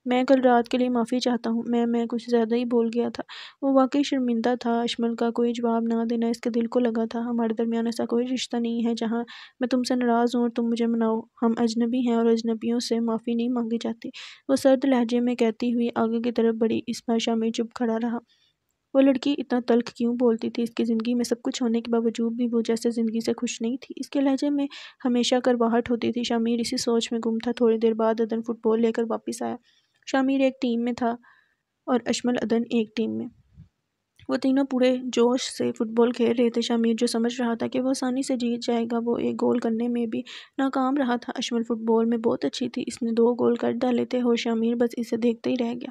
میں کل رات کے لیے معافی چاہتا ہوں۔ میں کچھ زیادہ ہی بول گیا تھا۔ وہ واقعی شرمندہ تھا۔ اشمل کا کوئی جواب نہ دینا اس کے دل کو لگا تھا۔ ہمارے درمیان ایسا کوئی رشتہ نہیں ہے جہاں میں تم سے ناراض ہوں اور تم مجھے مناؤ۔ ہم اجنبی ہیں اور اجنبیوں سے معافی نہیں مانگی جاتی، وہ سرد لہجے میں کہتی ہوئی آگے کی طرف بڑھی۔ اس پر شامیر چپ کھڑا رہا۔ وہ لڑکی اتنا تلخ کیوں بولتی تھی؟ اس کی زندگی میں سب کچھ ہونے کے باوجود بھی وہ جیسے زندگی سے خوش نہیں تھی۔ اس کے لہجے میں ہمیشہ کڑواہٹ ہوتی تھی۔ شامیر اسی سوچ میں گم تھا۔ تھوڑی دیر بعد عدن فٹ بال لے کر واپس آیا۔ شامیر ایک ٹیم میں تھا اور اشمل عدن ایک ٹیم میں۔ وہ تینوں پورے جوش سے فٹ بال کھیل رہے تھے۔ شامیر جو سمجھ رہا تھا کہ وہ آسانی سے جیت جائے گا، وہ ایک گول کرنے میں بھی ناکام رہا تھا۔ اشمل فٹ بال میں بہت اچھی تھی، اس نے 2 گول کر ڈالے تھے اور شامیر بس اسے دیکھتے ہی رہ گیا۔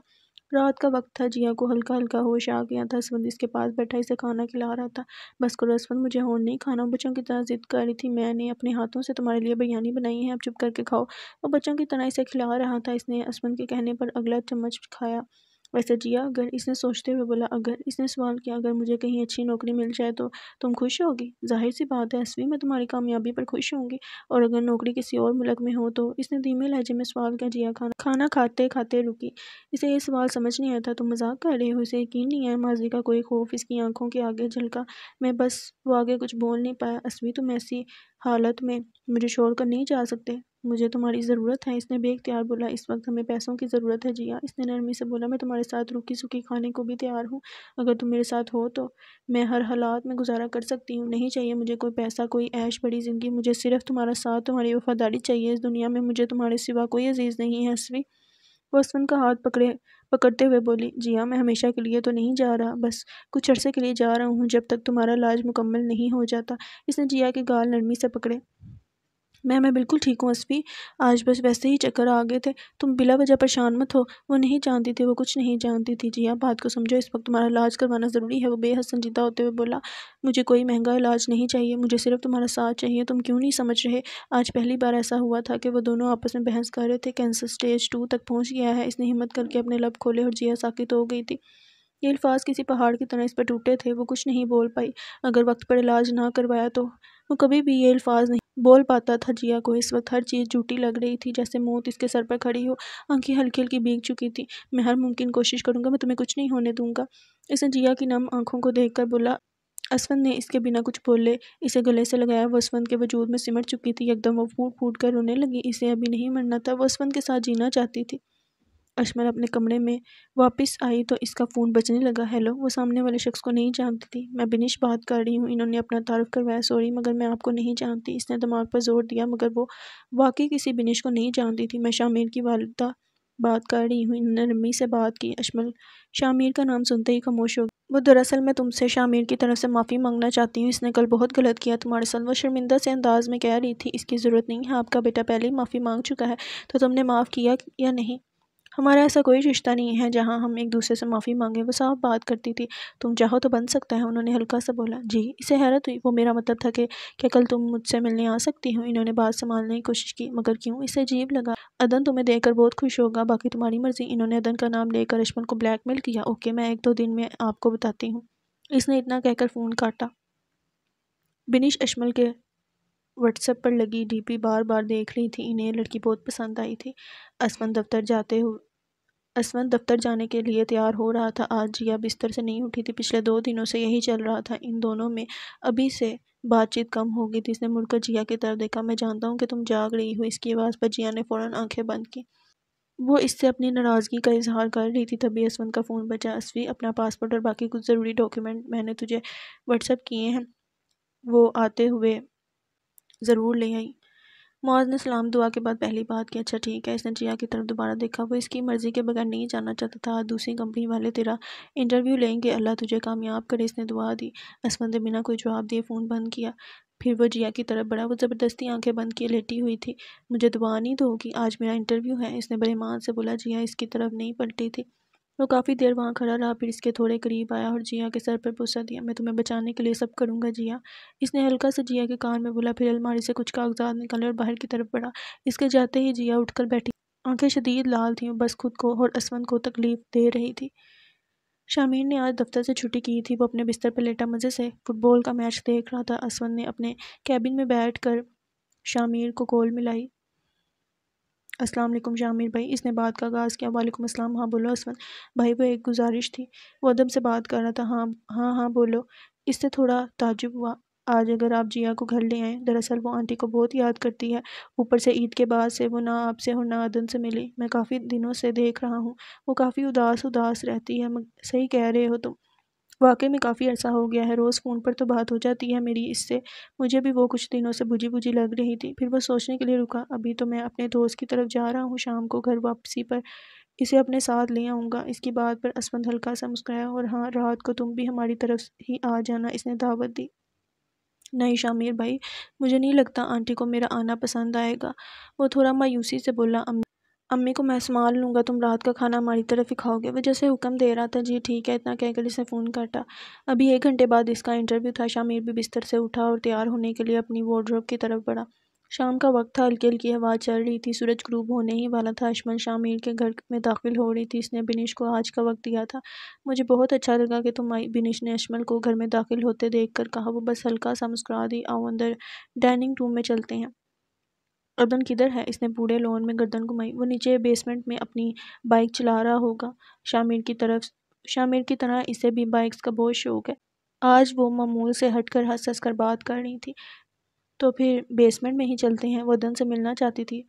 رات کا وقت تھا۔ جیا کو ہلکا ہلکا ہوش آ گیا تھا۔ عصمت اس کے پاس بیٹھا اسے کھانا کھلا رہا تھا۔ بس کرو عصمت، مجھے اور نہیں کھانا۔ وہ بچوں کی طرح ضد کر رہی تھی۔ میں نے اپنے ہاتھوں سے تمہارے لیے بریانی بنائی ہے، اب چپ کر کے کھاؤ۔ وہ بچوں کی طرح اسے کھلا رہا تھا۔ اس نے عصمت کے کہنے پر اگلا چمچ کھایا۔ ویسے جیا، اگر، اس نے سوچتے ہوئے بولا۔ اگر، اس نے سوال کیا، اگر مجھے کہیں اچھی نوکری مل جائے تو تم خوش ہوگی؟ ظاہر سی بات ہے اسوی، میں تمہاری کامیابی پر خوش ہوں گی۔ اور اگر نوکری کسی اور ملک میں ہو تو؟ اس نے دھیمے لہجے میں سوال کیا۔ جیا کھانا کھاتے کھاتے رکی۔ اسے یہ سوال سمجھ نہیں آیا تھا۔ تم مذاق کر رہے ہو؟ اسے یقین نہیں آیا۔ ماضی کا کوئی خوف اس کی آنکھوں کے آگے جھلکا۔ وہ آگے کچھ بول نہیں پایا۔ اسوی، تم ایسی حالت میں مجھے چھوڑ کر نہیں جا سکتے۔ مجھے تمہاری ضرورت ہے، اس نے بے اختیار بولا۔ اس وقت ہمیں پیسوں کی ضرورت ہے جیا، اس نے نرمی سے بولا۔ میں تمہارے ساتھ روکھی سوکھی کھانے کو بھی تیار ہوں، اگر تم میرے ساتھ ہو تو میں ہر حالات میں گزارا کر سکتی ہوں۔ نہیں چاہیے مجھے کوئی پیسہ، کوئی عیش بڑی زندگی، مجھے صرف تمہارا ساتھ، تمہاری وفاداری چاہیے۔ اس دنیا میں مجھے تمہارے سوا کوئی عزیز نہیں ہے اسوی۔ وہ اسفند کا ہاتھ پکڑتے ہوئے بولی، جیا میں ہمیشہ کے لیے تو نہیں جا رہا، بس کچھ عرصے کے لیے جا رہا ہوں، جب تک تمہارا علاج مکمل نہیں ہو جاتا۔ اس نے جیا کے گال نرمی سے پکڑے۔ میں بالکل ٹھیک ہوں اسفی، آج بس ویسے ہی چکر آ گئے تھے، تم بلا وجہ پریشان مت ہو۔ وہ نہیں جانتی تھی، وہ کچھ نہیں جانتی تھی۔ جیا بات کو سمجھو، اس وقت تمہارا علاج کروانا ضروری ہے، وہ بے حد سنجیدہ ہوتے ہوئے بولا۔ مجھے کوئی مہنگا علاج نہیں چاہیے، مجھے صرف تمہارا ساتھ چاہیے۔ تم کیوں نہیں سمجھ رہے؟ آج پہلی بار ایسا ہوا تھا کہ وہ دونوں آپس میں بحث کر رہے تھے۔ کینسر سٹیج 2 تک پہنچ گیا ہے، اس نے ہمت کر کے اپنے لب کھولے اور جیا ساکت ہو گئی تھی۔ یہ الفاظ کسی پہاڑ کی طرح اس پر ٹوٹے تھے، وہ کچھ نہیں بول پائی۔ اگر وقت پر علاج نہ کروایا تو وہ کبھی بھی یہ الفاظ نہیں بول پاتا تھا۔ جیا کو اس وقت ہر چیز جھوٹی لگ رہی تھی، جیسے موت اس کے سر پر کھڑی ہو۔ آنکھیں ہلکی ہلکی بھیگ چکی تھی۔ میں ہر ممکن کوشش کروں گا، میں تمہیں کچھ نہیں ہونے دوں گا، اس نے جیا کی نم آنکھوں کو دیکھ کر بولا۔ اسفند نے اس کے بنا کچھ بولے اسے گلے سے لگایا۔ وہ اسفند کے وجود میں سمٹ چکی تھی، یکدم وہ پھوٹ پھوٹ کر رونے لگی۔ اسے ابھی نہیں مرنا تھا، وہ اسفند کے ساتھ جینا چاہتی تھی۔ اشمل اپنے کمرے میں واپس آئی تو اس کا فون بجنے لگا۔ ہیلو، وہ سامنے والے شخص کو نہیں جانتی تھی۔ میں بنش بات کر رہی ہوں، انہوں نے اپنا تعارف کروایا۔ سوری مگر میں آپ کو نہیں جانتی، اس نے دماغ پر زور دیا، مگر وہ واقعی کسی بنش کو نہیں جانتی تھی۔ میں شامیر کی والدہ بات کر رہی ہوں، انہوں نے نرمی سے بات کی۔ اشمل شامیر کا نام سنتے ہی خاموش ہو گیا۔ وہ دراصل میں تم سے شامیر کی طرف سے معافی مانگنا چاہتی ہوں، اس نے کل بہت غلط کیا تمہارے ساتھ۔ وہ شرمندہ سے انداز میں کہہ رہی تھی۔ اس کی ضرورت نہیں ہے، آپ کا بیٹا پہلے ہی معافی مانگ چکا ہے، تو تم نے معاف کیا یا نہیں؟ ہمارا ایسا کوئی رشتہ نہیں ہے جہاں ہم ایک دوسرے سے معافی مانگیں، وہ صاف بات کرتی تھی۔ تم چاہو تو بن سکتا ہے، انہوں نے ہلکا سا بولا۔ جی، اسے حیرت ہوئی۔ وہ میرا مطلب تھا کہ کیا کل تم مجھ سے ملنے آ سکتی ہو؟ انہوں نے بات سنبھالنے کی کوشش کی۔ مگر کیوں؟ اسے عجیب لگا۔ عدن تمہیں دیکھ کر بہت خوش ہوگا، باقی تمہاری مرضی۔ انہوں نے عدن کا نام لے کر اشمل کو بلیک میل کیا۔ اوکے، میں 1-2 دن میں آپ کو بتاتی ہوں، اس نے اتنا کہہ کر فون کاٹا۔ بنش اشمل کے واٹس ایپ پر لگی ڈی پی بار بار دیکھ رہی تھی، انہیں یہ لڑکی بہت پسند آئی تھی۔ اسفند دفتر جانے کے لیے تیار ہو رہا تھا۔ آج جیا بستر سے نہیں اٹھی تھی، پچھلے 2 دنوں سے یہی چل رہا تھا۔ ان دونوں میں ابھی سے بات چیت کم ہو گئی تھی۔ اس نے مڑ کر جیا کی طرف دیکھا۔ میں جانتا ہوں کہ تم جاگ رہی ہو، اس کی آواز پر جیا نے فوراً آنکھیں بند کی۔ وہ اس سے اپنی ناراضگی کا اظہار کر رہی تھی، تبھی اسفند کا فون بجا۔ اسفی، اپنا پاسپورٹ اور باقی کچھ ضروری ڈاکیومنٹ میں نے تجھے واٹس ایپ کیے ہیں، وہ آتے ہوئے ضرور لے آئی۔ معاذ نے سلام دعا کے بعد پہلی بات کی۔ اچھا ٹھیک ہے، اس نے جیا کی طرف دوبارہ دیکھا۔ وہ اس کی مرضی کے بغیر نہیں جانا چاہتا تھا۔ آج دوسری کمپنی والے تیرا انٹرویو لیں گے، اللہ تجھے کامیاب کرے، اس نے دعا دی۔ اسفند نے بنا کوئی جواب دیے فون بند کیا، پھر وہ جیا کی طرف بڑھا۔ وہ زبردستی آنکھیں بند کیے لیٹی ہوئی تھی۔ مجھے دعا نہیں دو گی؟ آج میرا انٹرویو ہے، اس نے بڑے ایمان سے بولا۔ جیا اس کی طرف نہیں پلٹی تھی۔ وہ کافی دیر وہاں کھڑا رہا، پھر اس کے تھوڑے قریب آیا اور جیا کے سر پر بوسہ دیا۔ میں تمہیں بچانے کے لیے سب کروں گا جیا، اس نے ہلکا سا جیا کے کان میں بولا، پھر الماری سے کچھ کاغذات نکالے اور باہر کی طرف بڑھا۔ اس کے جاتے ہی جیا اٹھ کر بیٹھی، آنکھیں شدید لال تھیں، وہ بس خود کو اور اسفند کو تکلیف دے رہی تھی۔ شامیر نے آج دفتر سے چھٹی کی تھی، وہ اپنے بستر پر لیٹا مزے سے فٹ بال کا میچ دیکھ رہا تھا۔ اسفند نے اپنے کیبن میں بیٹھ کر شامیر کو کال ملائی۔ السلام علیکم شامیر بھائی، اس نے بات کا آغاز کیا۔ وعلیکم السلام، ہاں بولو اسفند بھائی، وہ ایک گزارش تھی۔ وہ ادب سے بات کر رہا تھا۔ ہاں بولو، اس سے تھوڑا تعجب ہوا۔ آج اگر آپ جیا کو گھر لے آئیں، دراصل وہ آنٹی کو بہت یاد کرتی ہے، اوپر سے عید کے بعد سے وہ نہ آپ سے اور نہ عدن سے ملی، میں کافی دنوں سے دیکھ رہا ہوں، وہ کافی اداس رہتی ہے۔ صحیح کہہ رہے ہو تم، واقعی میں کافی عرصہ ہو گیا ہے، روز فون پر تو بات ہو جاتی ہے میری اس سے، مجھے بھی وہ کچھ دنوں سے بجھی لگ رہی تھی۔ پھر وہ سوچنے کے لیے رکا، ابھی تو میں اپنے دوست کی طرف جا رہا ہوں، شام کو گھر واپسی پر اسے اپنے ساتھ لے آؤں گا۔ اس کی بات پر اسفند ہلکا سا مسکرایا۔ اور ہاں، رات کو تم بھی ہماری طرف ہی آ جانا، اس نے دعوت دی۔ نہیں شامیر بھائی، مجھے نہیں لگتا آنٹی کو میرا آنا پسند آئے گا، وہ تھوڑا مایوسی سے بولا۔ امی کو میں سنبھال لوں گا، تم رات کا کھانا ہماری طرف ہی کھاؤ گے، وہ جیسے حکم دے رہا تھا۔ جی ٹھیک ہے، اتنا کہہ کر اس نے فون کاٹا۔ ابھی 1 گھنٹے بعد اس کا انٹرویو تھا۔ شامیر بھی بستر سے اٹھا اور تیار ہونے کے لیے اپنی وارڈروب کی طرف بڑھا۔ شام کا وقت تھا، ہلکی ہلکی ہوا چل رہی تھی، سورج غروب ہونے ہی والا تھا۔ اشمل شامیر کے گھر میں داخل ہو رہی تھی، اس نے بنش کو آج کا وقت دیا تھا۔ مجھے بہت اچھا لگا کہ تم آئی، بنش نے اشمل کو گھر میں داخل ہوتے دیکھ کر کہا۔ وہ بس ہلکا سا مسکرا دی۔ آؤ اندر ڈائننگ روم میں چلتے ہیں۔ عدن کدھر ہے؟ اس نے بوڑھے لون میں گردن گھمائی۔ وہ نیچے بیسمنٹ میں اپنی بائک چلا رہا ہوگا۔ شامیر کی طرح اسے بھی بائکس کا بہت شوق ہے۔ آج وہ معمول سے ہٹ کر ہنس کر بات کر رہی تھی۔ تو پھر بیسمنٹ میں ہی چلتے ہیں، وہ ادن سے ملنا چاہتی تھی۔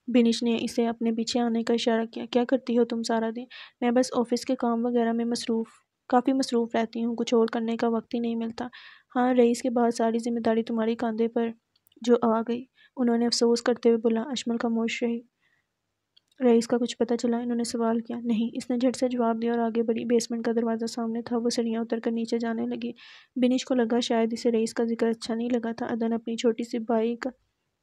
بنش نے اسے اپنے پیچھے آنے کا اشارہ کیا۔ کیا کرتی ہو تم سارا دن؟ میں بس آفس کے کام وغیرہ میں کافی مصروف رہتی ہوں، کچھ اور کرنے کا وقت ہی نہیں ملتا۔ ہاں، رئیس کے بعد ساری ذمہ داری تمہاری کاندھے پر جو آ گئی، انہوں نے افسوس کرتے ہوئے بولا۔ اشمل خاموش رہی۔ رئیس کا کچھ پتہ چلا؟ انہوں نے سوال کیا۔ نہیں، اس نے جھٹ سے جواب دیا اور آگے بڑھی۔ بیسمنٹ کا دروازہ سامنے تھا، وہ سیڑھیاں اتر کر نیچے جانے لگی۔ بنش کو لگا شاید اسے رئیس کا ذکر اچھا نہیں لگا تھا۔ ادن اپنی چھوٹی سی بائیک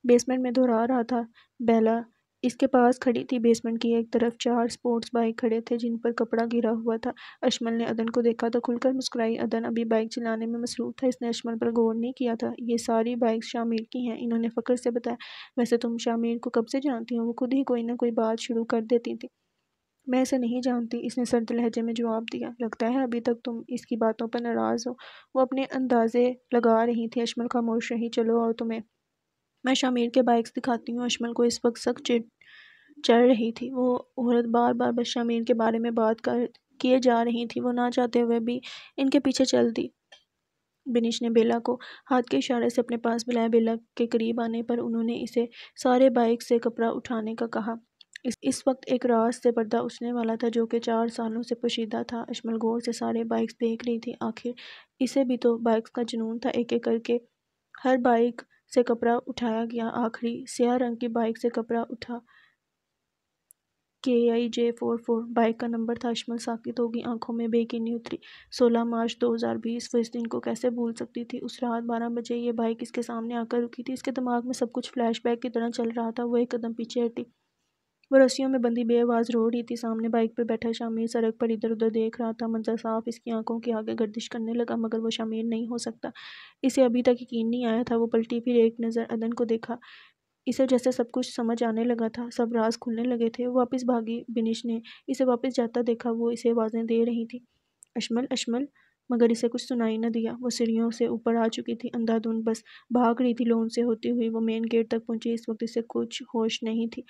بیسمنٹ میں دہرا رہا تھا۔ بیلا اس کے پاس کھڑی تھی۔ بیسمنٹ کی ایک طرف 4 سپورٹس بائیک کھڑے تھے جن پر کپڑا گھرا ہوا تھا۔ اشمل نے ادن کو دیکھا تو کھل کر مسکرائی۔ ادن ابھی بائیک چلانے میں مصروف تھا، اس نے اشمل پر غور نہیں کیا تھا۔ یہ ساری بائیکس شامیر کی ہیں، انہوں نے فخر سے بتایا۔ ویسے تم شامیر کو کب سے جانتی ہو؟ وہ خود ہی کوئی نہ کوئی بات شروع کر دیتی تھی۔ میں اسے نہیں جانتی، اس نے سرد لہجے میں جواب دیا۔ لگتا ہے ابھی تک تم اس کی باتوں پر ناراض ہو۔ وہ اپنے اندازے لگا رہی تھی۔ اشمل خاموش رہی۔ چلو اور تمہیں میں شامیر کے بائیکس دکھاتی ہوں۔ اشمل کو اس وقت سخت چڑ چڑھ رہی تھی۔ وہ عورت بار بار بس شامیر کے بارے میں بات کیے جا رہی تھی، وہ نہ چاہتے ہوئے بھی ان کے پیچھے چل دی۔ بنش نے بیلا کو ہاتھ کے اشارے سے اپنے پاس بلایا۔ بیلا کے قریب آنے پر انہوں نے اسے سارے بائیک سے کپڑا اٹھانے کا کہا۔ اس وقت ایک راز سے پردہ اٹھنے والا تھا جو کہ 4 سالوں سے پوشیدہ تھا۔ اشمل غور سے سارے بائیکس دیکھ رہی تھی۔ آخر اسے بھی تو بائیکس کا جنون تھا۔ ایک ایک کر کے ہر بائیک سے کپڑا اٹھایا گیا۔ آخری سیاہ رنگ کی بائیک سے کپڑا اٹھا۔ KIJ44 بائیک کا نمبر تھا۔ اشمل ساکت ہوگی، آنکھوں میں بے یقینی اتری۔ 16 مارچ 2020 وہ اس دن کو کیسے بھول سکتی تھی؟ اس رات 12 بجے یہ بائیک اس کے سامنے آ کر رکی تھی۔ اس کے دماغ میں سب کچھ فلیش بیک کی طرح چل رہا تھا۔ وہ ایک قدم پیچھے ہٹی۔ وہ رسیوں میں بندھی بے آواز رو رہی تھی۔ سامنے بائیک پر بیٹھا شامیر سڑک پر ادھر ادھر دیکھ رہا تھا۔ منظر صاف اس کی آنکھوں کے آگے گردش کرنے لگا، مگر وہ شامیر نہیں ہو سکتا۔ اسے ابھی تک یقین نہیں آیا تھا۔ وہ پلٹی، پھر ایک نظر ادن کو دیکھا۔ اسے جیسے سب کچھ سمجھ آنے لگا تھا، سب راز کھلنے لگے تھے۔ وہ واپس بھاگی۔ بنش نے اسے واپس جاتا دیکھا، وہ اسے آوازیں دے رہی تھی۔ اشمل، اشمل، مگر اسے کچھ سنائی نہ دیا۔ وہ سیڑھیوں سے اوپر آ چکی تھی، اندھا دھند بس بھاگ رہی تھی لون سے ہوتی ہوئی۔ وہ مین گیٹ تک پہنچی۔ اس وقت اسے کچھ ہوش نہیں تھی۔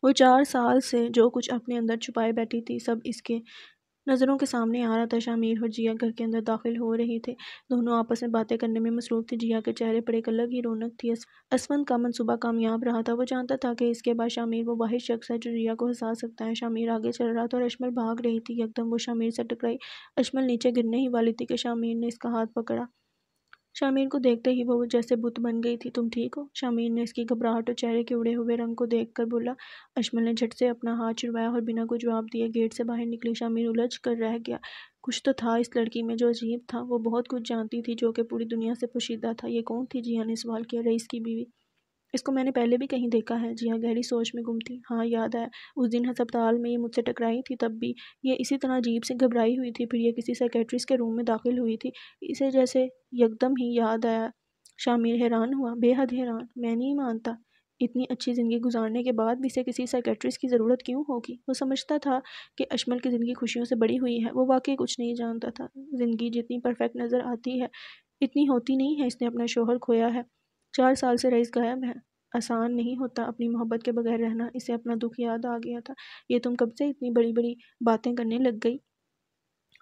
وہ 4 سال سے جو کچھ اپنے اندر چھپائے بیٹھی تھی، سب اس کے نظروں کے سامنے آ رہا تھا۔ شامیر اور جیا گھر کے اندر داخل ہو رہے تھے۔ دونوں آپس میں باتیں کرنے میں مصروف تھے۔ جیا کے چہرے پر ایک الگ ہی رونق تھی۔ اسفند کا منصوبہ کامیاب رہا تھا۔ وہ جانتا تھا کہ اس کے بعد شامیر وہ واحد شخص ہے جو جیا کو ہنسا سکتا ہے۔ شامیر آگے چل رہا تھا اور اشمل بھاگ رہی تھی۔ یکدم وہ شامیر سے ٹکرائی۔ اشمل نیچے گرنے ہی والی تھی کہ شامیر نے اس کا ہاتھ پکڑا۔ شامیر کو دیکھتے ہی وہ جیسے بت بن گئی تھی۔ تم ٹھیک ہو؟ شامیر نے اس کی گھبراہٹ اور چہرے کے اڑے ہوئے رنگ کو دیکھ کر بولا۔ اشمل نے جھٹ سے اپنا ہاتھ چھڑوایا اور بنا کوئی جواب دیے گیٹ سے باہر نکلی۔ شامیر الجھ کر رہ گیا۔ کچھ تو تھا اس لڑکی میں جو عجیب تھا۔ وہ بہت کچھ جانتی تھی جو کہ پوری دنیا سے پوشیدہ تھا۔ یہ کون تھی؟ جیا نے سوال کیا۔ رئیس کی بیوی۔ اس کو میں نے پہلے بھی کہیں دیکھا ہے۔ جیا گہری سوچ میں گم تھی۔ ہاں، یاد آیا، اس دن ہسپتال میں یہ مجھ سے ٹکرائی تھی، تب بھی یہ اسی طرح عجیب سے گھبرائی ہوئی تھی۔ پھر یہ کسی سائیکیٹرسٹ کے روم میں داخل ہوئی تھی۔ اسے جیسے یکدم ہی یاد آیا۔ شامیر حیران ہوا، بے حد حیران۔ میں نہیں مانتا، اتنی اچھی زندگی گزارنے کے بعد بھی اسے کسی سائیکیٹرسٹ کی ضرورت کیوں ہوگی؟ وہ سمجھتا تھا کہ اشمل کی زندگی خوشیوں سے بڑی ہوئی ہے۔ وہ واقعی کچھ نہیں جانتا تھا۔ زندگی جتنی پرفیکٹ نظر آتی ہے اتنی ہوتی نہیں ہے۔ اس نے اپنا شوہر کھویا ہے، 4 سال سے رئیس غائب ہے۔ آسان نہیں ہوتا اپنی محبت کے بغیر رہنا۔ اسے اپنا دکھ یاد آ گیا تھا۔ یہ تم کب سے اتنی بڑی بڑی باتیں کرنے لگ گئی؟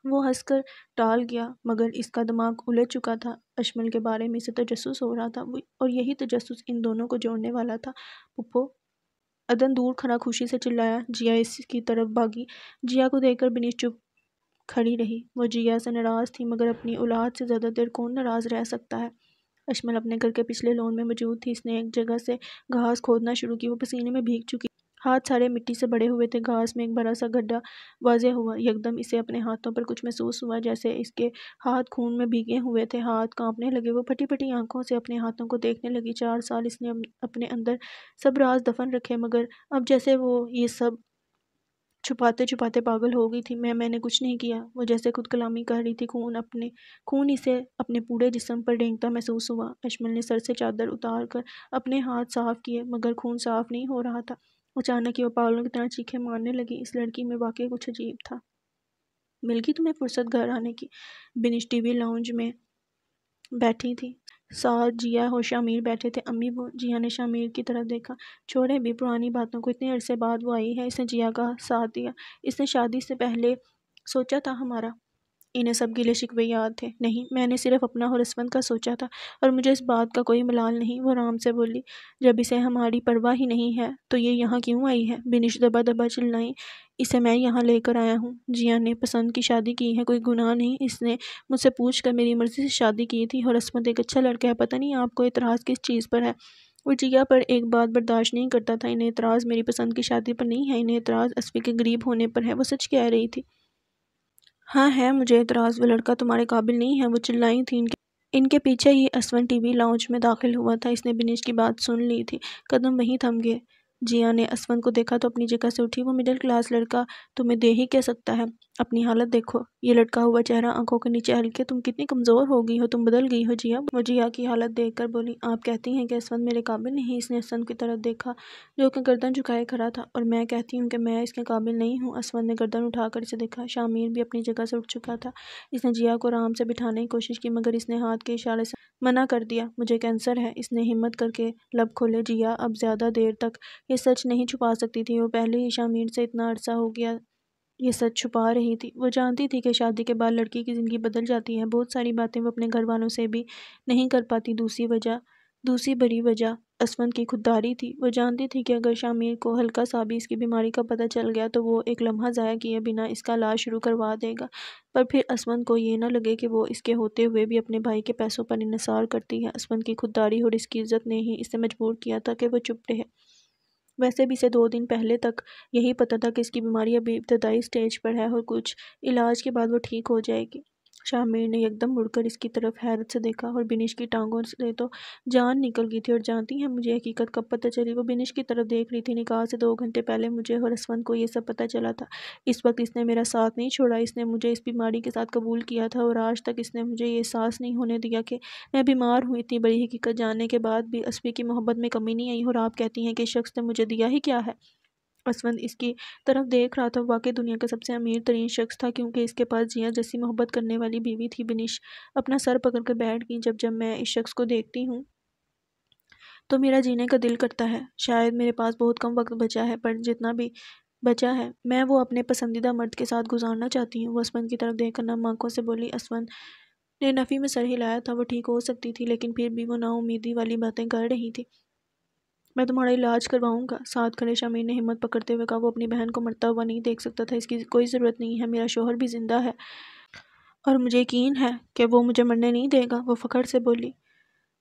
وہ ہنس کر ٹال گیا، مگر اس کا دماغ الجھ چکا تھا۔ اشمل کے بارے میں اسے تجسس ہو رہا تھا، اور یہی تجسس ان دونوں کو جوڑنے والا تھا۔ پھپھو، ادن دور کھڑا خوشی سے چلایا۔ جیا اس کی طرف بھاگی۔ جیا کو دیکھ کر بنش چپ کھڑی رہی۔ وہ جیا سے ناراض تھی، مگر اپنی اولاد سے زیادہ دیر کون ناراض رہ سکتا ہے؟ اشمل اپنے گھر کے پچھلے لون میں موجود تھی۔ اس نے ایک جگہ سے گھاس کھودنا شروع کی۔ وہ پسینے میں بھیگ چکی، ہاتھ سارے مٹی سے بھرے ہوئے تھے۔ گھاس میں ایک بڑا سا گڈھا واضح ہوا۔ یکدم اسے اپنے ہاتھوں پر کچھ محسوس ہوا، جیسے اس کے ہاتھ خون میں بھیگے ہوئے تھے۔ ہاتھ کانپنے لگے۔ وہ پھٹی پھٹی آنکھوں سے اپنے ہاتھوں کو دیکھنے لگی۔ 4 سال اس نے اپنے اندر سب راز دفن رکھے، مگر اب جیسے وہ یہ سب چھپاتے چھپاتے پاگل ہو گئی تھی۔ میں نے کچھ نہیں کیا، وہ جیسے خود کلامی کر رہی تھی۔ خون اسے اپنے پورے جسم پر رینگتا محسوس ہوا۔ اشمل نے سر سے چادر اتار کر اپنے ہاتھ صاف کیے، مگر خون صاف نہیں ہو رہا تھا۔ اچانک ہی وہ پاگلوں کی طرح چیخیں مارنے لگی۔ اس لڑکی میں واقعی کچھ عجیب تھا۔ مل گئی تمہیں فرصت گھر آنے کی؟ بنش ٹی وی لاؤنج میں بیٹھی تھی، ساتھ جیا اور شامیر بیٹھے تھے۔ امی وہ؟ جیا نے شامیر کی طرف دیکھا۔ چھوڑے بھی پرانی باتوں کو، اتنے عرصے بعد وہ آئی ہے۔ اس نے جیا کا ساتھ دیا۔ اس نے شادی سے پہلے سوچا تھا ہمارا انہیں سب گلے شکوے یاد تھے۔ نہیں، میں نے صرف اپنا اور اسفند کا سوچا تھا، اور مجھے اس بات کا کوئی ملال نہیں۔ وہ آرام سے بولی، جب اسے ہماری پرواہ ہی نہیں ہے تو یہ یہاں کیوں آئی ہے؟ بنش دبا دبا چلائی، اسے میں یہاں لے کر آیا ہوں۔ جیا نے پسند کی شادی کی ہے، کوئی گناہ نہیں۔ اس نے مجھ سے پوچھ کر میری مرضی سے شادی کی تھی، اور اسفند ایک اچھا لڑکا ہے۔ پتہ نہیں آپ کو اعتراض کس چیز پر ہے؟ وہ جیا پر ایک بات برداشت نہیں کرتا تھا۔ انہیں اعتراض میری پسند کی شادی پر نہیں ہے، انہیں اعتراض اسفی کے غریب ہونے پر ہے۔ وہ سچ کہہ رہی تھی۔ ہاں ہے مجھے اعتراض، وہ لڑکا تمہارے قابل نہیں ہے۔ وہ چلائی تھی۔ ان کے پیچھے ہی اسفند ٹی وی لاؤنج میں داخل ہوا تھا۔ اس نے بنش کی بات سن لی تھی۔ قدم وہیں تھم گئے۔ جیا نے اسفند کو دیکھا تو اپنی جگہ سے اٹھی۔ وہ مڈل کلاس لڑکا تمہیں دے ہی کیا سکتا ہے؟ اپنی حالت دیکھو، یہ لٹکا ہوا چہرہ، آنکھوں کے نیچے ہلکے۔ تم کتنی کمزور ہو گئی ہو، تم بدل گئی ہو جیا۔ وہ جیا کی حالت دیکھ کر بولی، آپ کہتی ہیں کہ اسفند میرے قابل نہیں؟ اس نے اسفند کی طرف دیکھا جو کہ گردن جھکائے کھڑا تھا، اور میں کہتی ہوں کہ میں اس کے قابل نہیں ہوں۔ اسفند نے گردن اٹھا کر اسے دیکھا۔ شامیر بھی اپنی جگہ سے اٹھ چکا تھا۔ اس نے جیا کو آرام سے بٹھانے کی کوشش کی، مگر اس نے ہاتھ کے اشارے سے منع کر دیا۔ مجھے کینسر ہے، اس نے ہمت کر کے لب کھولے۔ جیا اب زیادہ دیر تک یہ سچ نہیں چھپا سکتی تھی۔ وہ پہلے ہی شامیر سے اتنا عرصہ ہو گیا یہ سچ چھپا رہی تھی۔ وہ جانتی تھی کہ شادی کے بعد لڑکی کی زندگی بدل جاتی ہے۔ بہت ساری باتیں وہ اپنے گھر والوں سے بھی نہیں کر پاتی۔ دوسری بڑی وجہ اسفند کی خودداری تھی۔ وہ جانتی تھی کہ اگر شامیر کو ہلکا سا بھی اس کی بیماری کا پتہ چل گیا تو وہ ایک لمحہ ضائع کیے بنا اس کا علاج شروع کروا دے گا، پر پھر اسفند کو یہ نہ لگے کہ وہ اس کے ہوتے ہوئے بھی اپنے بھائی کے پیسوں پر انحصار کرتی ہے۔ اسفند کی خودداری اور اس کی عزت نے ہی اسے مجبور کیا تھا کہ وہ چپ رہے۔ ویسے بھی اسے 2 دن پہلے تک یہی پتہ تھا کہ اس کی بیماری ابھی ابتدائی سٹیج پر ہے اور کچھ علاج کے بعد وہ ٹھیک ہو جائے گی۔ شامیر نے یکدم مڑ کر اس کی طرف حیرت سے دیکھا، اور بنش کی ٹانگوں سے تو جان نکل گئی تھی۔ اور جانتی ہیں مجھے حقیقت کب پتہ چلی؟ وہ بنش کی طرف دیکھ رہی تھی۔ نکاح سے 2 گھنٹے پہلے مجھے اور اسفند کو یہ سب پتہ چلا تھا۔ اس وقت اس نے میرا ساتھ نہیں چھوڑا، اس نے مجھے اس بیماری کے ساتھ قبول کیا تھا، اور آج تک اس نے مجھے یہ احساس نہیں ہونے دیا کہ میں بیمار ہوں۔ اتنی بڑی حقیقت جاننے کے بعد بھی اسفی کی محبت میں کمی نہیں آئی، اور آپ کہتی ہیں کہ اس شخص نے مجھے دیا ہی کیا ہے؟ اسفند اس کی طرف دیکھ رہا تھا۔ واقعی دنیا کا سب سے امیر ترین شخص تھا، کیونکہ اس کے پاس جیا جیسی محبت کرنے والی بیوی تھی۔ بنش اپنا سر پکڑ کر بیٹھ گئی۔ جب میں اس شخص کو دیکھتی ہوں تو میرا جینے کا دل کرتا ہے۔ شاید میرے پاس بہت کم وقت بچا ہے، پر جتنا بھی بچا ہے میں وہ اپنے پسندیدہ مرد کے ساتھ گزارنا چاہتی ہوں۔ وہ اسفند کی طرف دیکھ کر نم آنکھوں سے بولی۔ اسفند نے نفی میں سر ہلایا تھا۔ وہ ٹھیک ہو سکتی تھی، لیکن پھر بھی وہ نا امیدی والی باتیں کر رہی تھی۔ میں تمہارا علاج کرواؤں گا، ساتھ کھڑے شامیر نے ہمت پکڑتے ہوئے کہا۔ وہ اپنی بہن کو مرتا ہوا نہیں دیکھ سکتا تھا۔ اس کی کوئی ضرورت نہیں ہے، میرا شوہر بھی زندہ ہے اور مجھے یقین ہے کہ وہ مجھے مرنے نہیں دے گا، وہ فخر سے بولی۔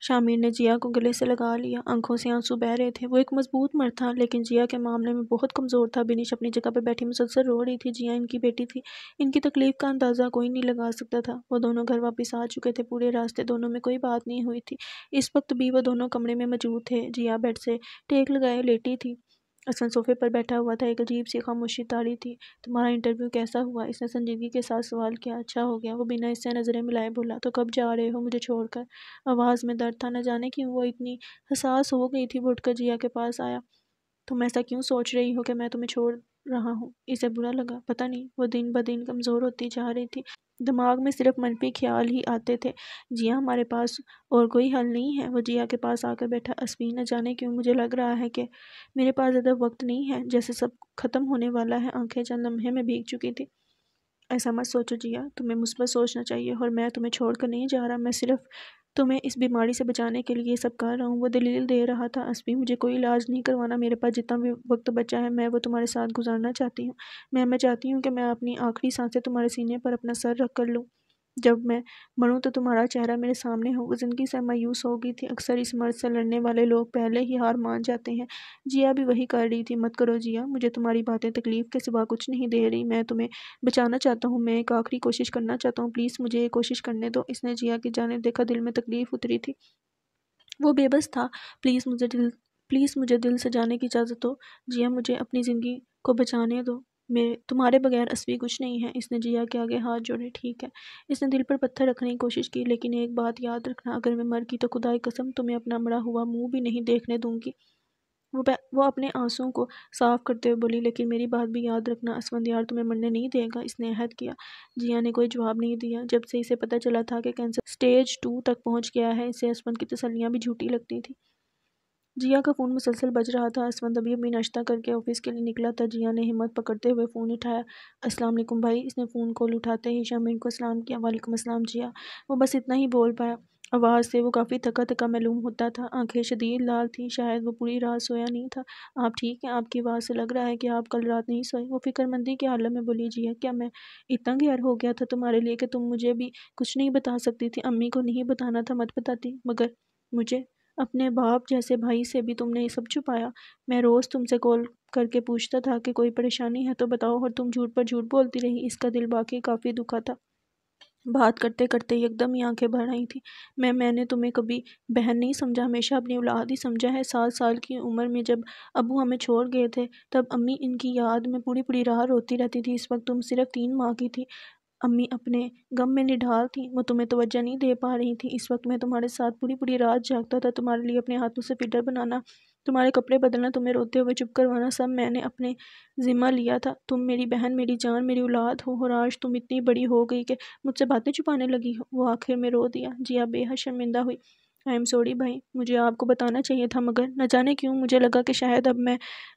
شامیر نے جیا کو گلے سے لگا لیا، آنکھوں سے آنسو بہہ رہے تھے۔ وہ ایک مضبوط مرد تھا، لیکن جیا کے معاملے میں بہت کمزور تھا۔ بنش اپنی جگہ پر بیٹھی مسلسل رو رہی تھی۔ جیا ان کی بیٹی تھی، ان کی تکلیف کا اندازہ کوئی نہیں لگا سکتا تھا۔ وہ دونوں گھر واپس آ چکے تھے۔ پورے راستے دونوں میں کوئی بات نہیں ہوئی تھی۔ اس وقت بھی وہ دونوں کمرے میں موجود تھے۔ جیا بیڈ سے ٹیک لگائے لیٹی تھی، اسفند صوفے پر بیٹھا ہوا تھا۔ ایک عجیب سی خاموشی طاری تھی۔ تمہارا انٹرویو کیسا ہوا؟ اس نے سنجیدگی کے ساتھ سوال کیا۔ اچھا ہو گیا، وہ بنا اس سے نظریں ملائے بولا۔ تو کب جا رہے ہو مجھے چھوڑ کر؟ آواز میں درد تھا، نہ جانے کیوں وہ اتنی حساس ہو گئی تھی۔ وہ اٹھ کر جیا کے پاس آیا۔ تم ایسا کیوں سوچ رہی ہو کہ میں تمہیں چھوڑ رہا ہوں؟ اسے برا لگا، پتہ نہیں۔ وہ دن بدن کمزور ہوتی جا رہی تھی، دماغ میں صرف منفی خیال ہی آتے تھے۔ جیا ہمارے پاس اور کوئی حل نہیں ہے؟ وہ جیا کے پاس آ کر بیٹھا۔ اسفی نہ جانے کیوں مجھے لگ رہا ہے کہ میرے پاس زیادہ وقت نہیں ہے، جیسے سب ختم ہونے والا ہے۔ آنکھیں چند لمحے میں بھیگ چکی تھی۔ ایسا مت سوچو جیا، تمہیں مثبت سوچنا چاہیے، اور میں تمہیں چھوڑ کر نہیں جا رہا، میں صرف تمہیں اس بیماری سے بچانے کے لیے یہ سب کر رہا ہوں۔ وہ دلیل دے رہا تھا۔ اسفی مجھے کوئی علاج نہیں کروانا، میرے پاس جتنا بھی وقت بچا ہے میں وہ تمہارے ساتھ گزارنا چاہتی ہوں۔ میں چاہتی ہوں کہ میں اپنی آخری سانسیں تمہارے سینے پر اپنا سر رکھ کر لوں۔ جب میں مروں تو تمہارا چہرہ میرے سامنے ہو۔ وہ زندگی سے مایوس ہو گئی تھی۔ اکثر اس مرض سے لڑنے والے لوگ پہلے ہی ہار مان جاتے ہیں۔ جیا بھی وہی کر رہی تھی۔ مت کرو جیا، مجھے تمہاری باتیں تکلیف کے سوا کچھ نہیں دے رہی۔ میں تمہیں بچانا چاہتا ہوں، میں ایک آخری کوشش کرنا چاہتا ہوں، پلیز مجھے یہ کوشش کرنے دو۔ اس نے جیا کی جانب دیکھا، دل میں تکلیف اتری تھی۔ وہ بے بس تھا۔ پلیز مجھے دل سے جانے کی اجازت دو جیا، مجھے اپنی زندگی کو بچانے دو، تمہارے بغیر اسفی کچھ نہیں ہے۔ اس نے جیا کے آگے ہاتھ جوڑے۔ ٹھیک ہے۔ اس نے دل پر پتھر رکھنے کی کوشش کی، لیکن ایک بات یاد رکھنا، اگر میں مر گئی تو خدا کی قسم تمہیں اپنا مرا ہوا منہ بھی نہیں دیکھنے دوں گی۔ وہ اپنے آنسوؤں کو صاف کرتے ہوئے بولی، لیکن میری بات بھی یاد رکھنا، اسفند یار تمہیں مرنے نہیں دے گا، اس نے عہد کیا۔ جیا نے کوئی جواب نہیں دیا۔ جب سے اسے پتہ چلا تھا کہ کینسر سٹیج 2 تک پہنچ گیا ہے، اسے اسفند کی تسلیاں بھی جھوٹی لگتی تھی۔ جیا کا فون مسلسل بج رہا تھا۔ اسمند ابھی ابھی ناشتہ کر کے آفس کے لیے نکلا تھا۔ جیا نے ہمت پکڑتے ہوئے فون اٹھایا۔ السلام علیکم بھائی۔ اس نے فون کال اٹھاتے ہی شمیم کو سلام کیا۔ وعلیکم السلام جیا۔ وہ بس اتنا ہی بول پایا۔ آواز سے وہ کافی تھکا تھکا معلوم ہوتا تھا۔ آنکھیں شدید لال تھیں، شاید وہ پوری رات سویا نہیں تھا۔ آپ ٹھیک ہیں؟ آپ کی آواز سے لگ رہا ہے کہ آپ کل رات نہیں سوئے۔ وہ فکر مندی کے عالم میں بولی۔ جیا کیا میں اتنا غیر ہو گیا تھا تمہارے لیے کہ تم مجھے بھی کچھ نہیں بتا سکتی تھی؟ امی کو نہیں بتانا تھا مت بتاتی، مگر مجھے اپنے باپ جیسے بھائی سے بھی تم نے یہ سب چھپایا۔ میں روز تم سے کال کر کے پوچھتا تھا کہ کوئی پریشانی ہے تو بتاؤ، اور تم جھوٹ پر جھوٹ بولتی رہی۔ اس کا دل باقی کافی دکھا تھا۔ بات کرتے کرتے ایک دم ہی آنکھیں بھر آئی تھیں۔ میں نے تمہیں کبھی بہن نہیں سمجھا، ہمیشہ اپنی اولاد ہی سمجھا ہے۔ 7 سال کی عمر میں جب ابو ہمیں چھوڑ گئے تھے تب امی ان کی یاد میں پوری پوری رات روتی رہتی تھی۔ اس وقت تم صرف 3 ماہ کی تھی۔ امی اپنے غم میں نڈھال تھیں، وہ تمہیں توجہ نہیں دے پا رہی تھیں۔ اس وقت میں تمہارے ساتھ پوری پوری رات جاگتا تھا، تمہارے لیے اپنے ہاتھوں سے فٹر بنانا، تمہارے کپڑے بدلنا، تمہیں روتے ہوئے چپ کروانا، سب میں نے اپنے ذمہ لیا تھا۔ تم میری بہن، میری جان، میری اولاد ہو، اور آج تم اتنی بڑی ہو گئی کہ مجھ سے باتیں چھپانے لگی ہو۔ وہ آخر میں رو دیا۔ جیا بے حد شرمندہ ہوئی۔ آئی ایم سوری بھائی، مجھے آپ کو بتانا چاہیے تھا، مگر نہ جانے کیوں مجھے لگا کہ شاید اب میں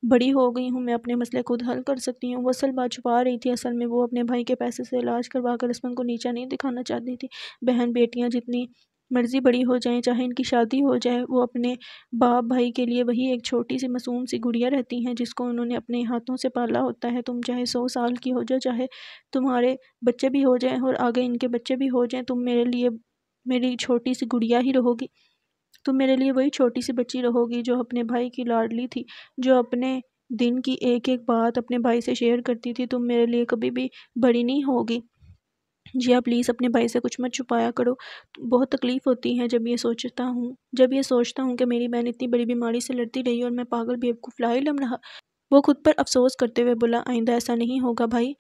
بڑی ہو گئی ہوں، میں اپنے مسئلے خود حل کر سکتی ہوں۔ وہ اصل بات چھپا رہی تھی۔ اصل میں وہ اپنے بھائی کے پیسے سے علاج کروا کر اسمن کو نیچا نہیں دکھانا چاہتی تھی۔ بہن بیٹیاں جتنی مرضی بڑی ہو جائیں، چاہے ان کی شادی ہو جائے، وہ اپنے باپ بھائی کے لیے وہی ایک چھوٹی سی معصوم سی گڑیا رہتی ہیں جس کو انہوں نے اپنے ہاتھوں سے پالا ہوتا ہے۔ تم چاہے 100 سال کی ہو جاؤ، چاہے تمہارے بچے بھی ہو جائیں اور آگے ان کے بچے بھی ہو جائیں، تم میرے لیے میری چھوٹی سی گڑیا ہی رہو گی۔ تم میرے لیے وہی چھوٹی سی بچی رہو گی جو اپنے بھائی کی لاڈلی تھی، جو اپنے دن کی ایک ایک بات اپنے بھائی سے شیئر کرتی تھی۔ تم میرے لیے کبھی بھی بڑی نہیں ہوگی۔ جیا پلیز اپنے بھائی سے کچھ مت چھپایا کرو۔ بہت تکلیف ہوتی ہے جب یہ سوچتا ہوں کہ میری بہن اتنی بڑی بیماری سے لڑتی رہی اور میں پاگل بیوقوف لاعلم رہا۔ وہ خود پر افسوس کرتے ہوئے بولا، آئندہ ایسا نہیں ہوگا بھائی،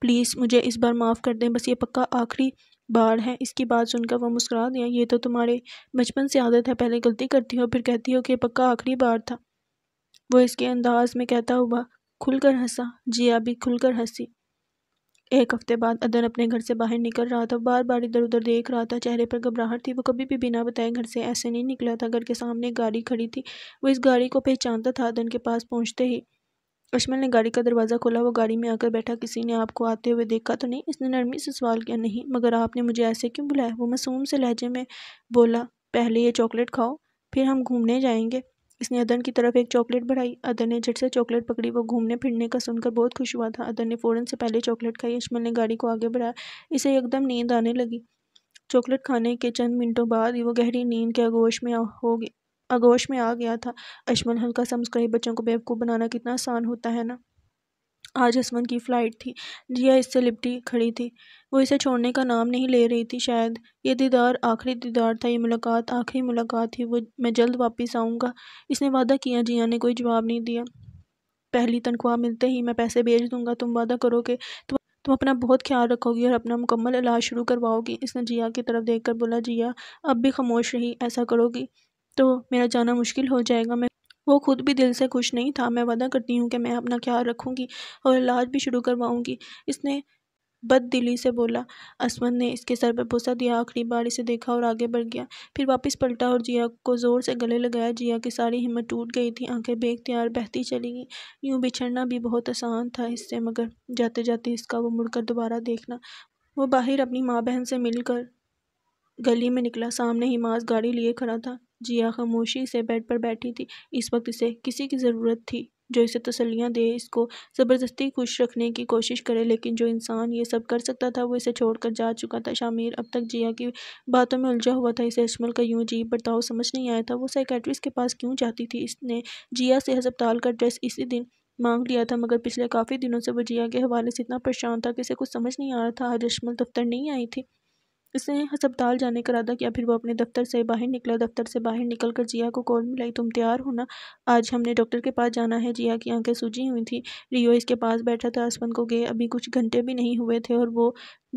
پلیز مجھے اس بار معاف کر دیں، بس یہ پکا آخری بار ہے۔ اس کی بات سن کر وہ مسکرا دیا۔ یہ تو تمہارے بچپن سے عادت ہے، پہلے غلطی کرتی ہو پھر کہتی ہو کہ یہ پکا آخری بار تھا۔ وہ اس کے انداز میں کہتا ہوا کھل کر ہنسا۔ جیا بھی کھل کر ہنسی۔ 1 ہفتے بعد عدن اپنے گھر سے باہر نکل رہا تھا، بار بار ادھر ادھر دیکھ رہا تھا، چہرے پر گھبراہٹ تھی۔ وہ کبھی بھی بنا بتائے گھر سے ایسے نہیں نکلا تھا۔ گھر کے سامنے ایک گاڑی کھڑی تھی، وہ اس گاڑی کو پہچانتا تھا۔ عدن کے پاس پہنچتے ہی اشمل نے گاڑی کا دروازہ کھولا۔ وہ گاڑی میں آ کر بیٹھا۔ کسی نے آپ کو آتے ہوئے دیکھا تو نہیں؟ اس نے نرمی سے سوال کیا۔ نہیں، مگر آپ نے مجھے ایسے کیوں بلایا؟ وہ معصوم سے لہجے میں بولا۔ پہلے یہ چاکلیٹ کھاؤ، پھر ہم گھومنے جائیں گے۔ اس نے عدن کی طرف ایک چاکلیٹ بڑھائی۔ عدن نے جھٹ سے چاکلیٹ پکڑی۔ وہ گھومنے پھرنے کا سن کر بہت خوش ہوا تھا۔ عدن نے فوراً سے پہلے چاکلیٹ کھائی۔ اشمل نے گاڑی کو آگے بڑھایا۔ اسے ایک دم نیند آنے لگی۔ چاکلیٹ کھانے کے چند منٹوں بعد ہی وہ گہری نیند کے آغوش میں آ گیا تھا۔ اشمل ہلکا سا مسکرائی۔ بچوں کو بیوقوف بنانا کتنا آسان ہوتا ہے نا۔ آج اسمن کی فلائٹ تھی۔ جیا اس سے لپٹی کھڑی تھی۔ وہ اسے چھوڑنے کا نام نہیں لے رہی تھی۔ شاید یہ دیدار آخری دیدار تھا، یہ ملاقات آخری ملاقات تھی۔ میں جلد واپس آؤں گا، اس نے وعدہ کیا۔ جیا نے کوئی جواب نہیں دیا۔ پہلی تنخواہ ملتے ہی میں پیسے بھیج دوں گا۔ تم وعدہ کرو کہ تم اپنا بہت خیال رکھو گی اور اپنا مکمل علاج شروع کرواؤ گی؟ اس نے جیا کی طرف دیکھ کر بولا۔ جیا اب بھی خاموش رہی۔ ایسا کرو گی تو میرا جانا مشکل ہو جائے گا۔ وہ خود بھی دل سے خوش نہیں تھا۔ میں وعدہ کرتی ہوں کہ میں اپنا خیال رکھوں گی اور علاج بھی شروع کرواؤں گی، اس نے بد دلی سے بولا۔ اسمن نے اس کے سر پر بوسہ دیا، آخری بار اسے دیکھا اور آگے بڑھ گیا۔ پھر واپس پلٹا اور جیا کو زور سے گلے لگایا۔ جیا کی ساری ہمت ٹوٹ گئی تھی، آنکھیں بے اختیار بہتی چلی گئیں۔ یوں بچھڑنا بھی بہت آسان تھا اس سے، مگر جاتے جاتے اس کا وہ مڑ کر دوبارہ دیکھنا۔ وہ باہر اپنی ماں بہن سے مل کر گلی میں نکلا۔ سامنے ہی ماس گاڑی لیے کھڑا تھا۔ جیا خاموشی سے بیڈ پر بیٹھی تھی۔ اس وقت اسے کسی کی ضرورت تھی جو اسے تسلیاں دے، اس کو زبردستی خوش رکھنے کی کوشش کرے، لیکن جو انسان یہ سب کر سکتا تھا وہ اسے چھوڑ کر جا چکا تھا۔ شامیر اب تک جیا کی باتوں میں الجھا ہوا تھا۔ اسے اشمل کا یوں عجیب برتاؤ سمجھ نہیں آیا تھا۔ وہ سائیکیٹرسٹ کے پاس کیوں جاتی تھی؟ اس نے جیا سے ہسپتال کا ایڈریس اسی دن مانگ لیا تھا، مگر پچھلے کافی دنوں سے وہ جیا کے حوالے سے اتنا پریشان تھا کہ اسے کچھ سمجھ نہیں آ رہا تھا۔ آج اشمل دفتر نہیں آئی تھی۔ اس نے ہسپتال جانے کا ارادہ کیا، پھر وہ اپنے دفتر سے باہر نکلا۔ دفتر سے باہر نکل کر جیا کو کال ملائی۔ تم تیار ہو نا؟ آج ہم نے ڈاکٹر کے پاس جانا ہے۔ جیا کی آنکھیں سوجی ہوئی تھیں۔ ریو اس کے پاس بیٹھا تھا۔ اسمن کو گئے ابھی کچھ گھنٹے بھی نہیں ہوئے تھے اور وہ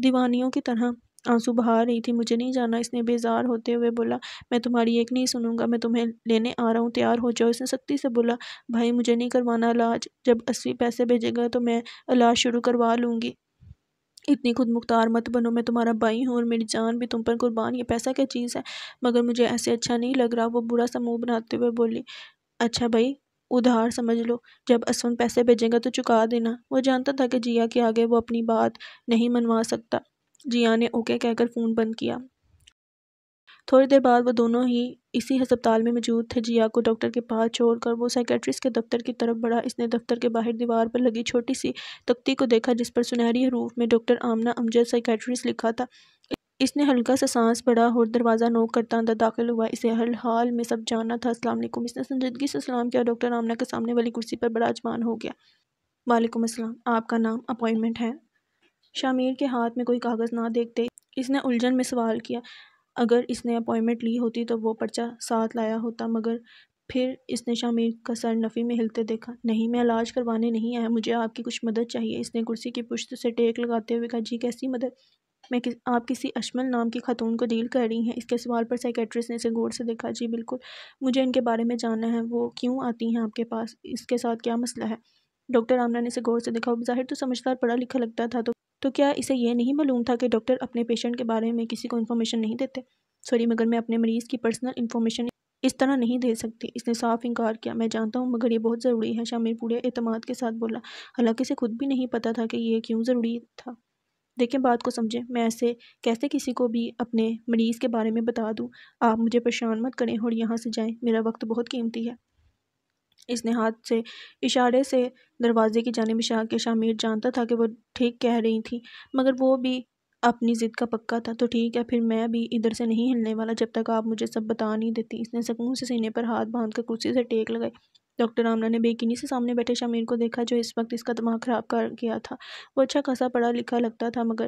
دیوانیوں کی طرح آنسو بہا رہی تھی۔ مجھے نہیں جانا، اس نے بیزار ہوتے ہوئے بولا۔ میں تمہاری ایک نہیں سنوں گا، میں تمہیں لینے آ رہا ہوں، تیار ہو جاؤ۔ اس نے سختی سے بولا۔ بھائی مجھے نہیں کروانا علاج، جب 80 پیسے بھیجے گا تو میں علاج شروع کروا لوں گی۔ اتنی خود مختار مت بنو، میں تمہارا بھائی ہوں اور میری جان بھی تم پر قربان. یہ پیسہ کیا چیز ہے؟ مگر مجھے ایسے اچھا نہیں لگ رہا. وہ برا سا منہ بناتے ہوئے بولی. اچھا بھائی، ادھار سمجھ لو. جب اسون پیسے بھیجے گا تو چکا دینا. وہ جانتا تھا کہ جیا کے آگے وہ اپنی بات نہیں منوا سکتا. جیا نے اوکے کہہ کر فون بند کیا. تھوڑی دیر بعد وہ دونوں ہی اسی ہسپتال میں موجود تھے. جیا کو ڈاکٹر کے پاس چھوڑ کر وہ سائیکیٹرسٹ کے دفتر کی طرف بڑھا. اس نے دفتر کے باہر دیوار پر لگی چھوٹی سی تختی کو دیکھا جس پر سنہری حروف میں ڈاکٹر آمنہ امجد سائیکیٹرسٹ لکھا تھا. اس نے ہلکا سا سانس بھرا اور دروازہ نوک کرتا اندر داخل ہوا. اسے ہر حال میں سب جاننا تھا. السلام علیکم. اس نے سنجیدگی سے سلام کیا. ڈاکٹر آمنہ کے سامنے والی کرسی پر براجمان ہو گیا. وعلیکم السلام. آپ کا نام، اپائنٹمنٹ ہے؟ شامیر کے ہاتھ میں کوئی کاغذ نہ دیکھتے اس نے الجھن میں سوال کیا. اگر اس نے اپائنٹمنٹ لی ہوتی تو وہ پرچہ ساتھ لایا ہوتا، مگر پھر اس نے شامیر کا سر نفی میں ہلتے دیکھا. نہیں، میں علاج کروانے نہیں آیا. مجھے آپ کی کچھ مدد چاہیے. اس نے کرسی کی پشت سے ٹیک لگاتے ہوئے کہا. جی کیسی مدد؟ آپ کسی اشمل نام کی خاتون کو ڈیل کر رہی ہیں؟ اس کے سوال پر سائیکیٹرسٹ نے اسے غور سے دیکھا. جی بالکل. مجھے ان کے بارے میں جاننا ہے. وہ کیوں آتی ہیں آپ کے پاس؟ اس کے ساتھ کیا مسئلہ ہے؟ ڈاکٹر آمنہ نے اسے غور سے دیکھا. وہ بظاہر تو سمجھدار پڑھا لکھا لگتا تھا. تو کیا اسے یہ نہیں معلوم تھا کہ ڈاکٹر اپنے پیشنٹ کے بارے میں کسی کو انفارمیشن نہیں دیتے؟ سوری، مگر میں اپنے مریض کی پرسنل انفارمیشن اس طرح نہیں دے سکتی. اس نے صاف انکار کیا. میں جانتا ہوں، مگر یہ بہت ضروری ہے. شامیر پورے اعتماد کے ساتھ بولا. حالانکہ اسے خود بھی نہیں پتا تھا کہ یہ کیوں ضروری تھا. دیکھیں بات کو سمجھیں. میں ایسے کیسے کسی کو بھی اپنے مریض کے بارے میں بتا دوں؟ آپ مجھے پریشان مت کریں اور یہاں سے جائیں. میرا وقت بہت قیمتی ہے. اس نے ہاتھ سے اشارے سے دروازے کی جانب اشارہ کیا. شامیر جانتا تھا کہ وہ ٹھیک کہہ رہی تھی، مگر وہ بھی اپنی ضد کا پکا تھا. تو ٹھیک ہے، پھر میں بھی ادھر سے نہیں ہلنے والا جب تک آپ مجھے سب بتا نہیں دیتی. اس نے سکون سے سینے پر ہاتھ باندھ کر کرسی سے ٹیک لگائی. ڈاکٹر آمنہ نے بے یقینی سے سامنے بیٹھے شامیر کو دیکھا جو اس وقت اس کا دماغ خراب کر گیا تھا. وہ اچھا خاصا پڑھا لکھا لگتا تھا، مگر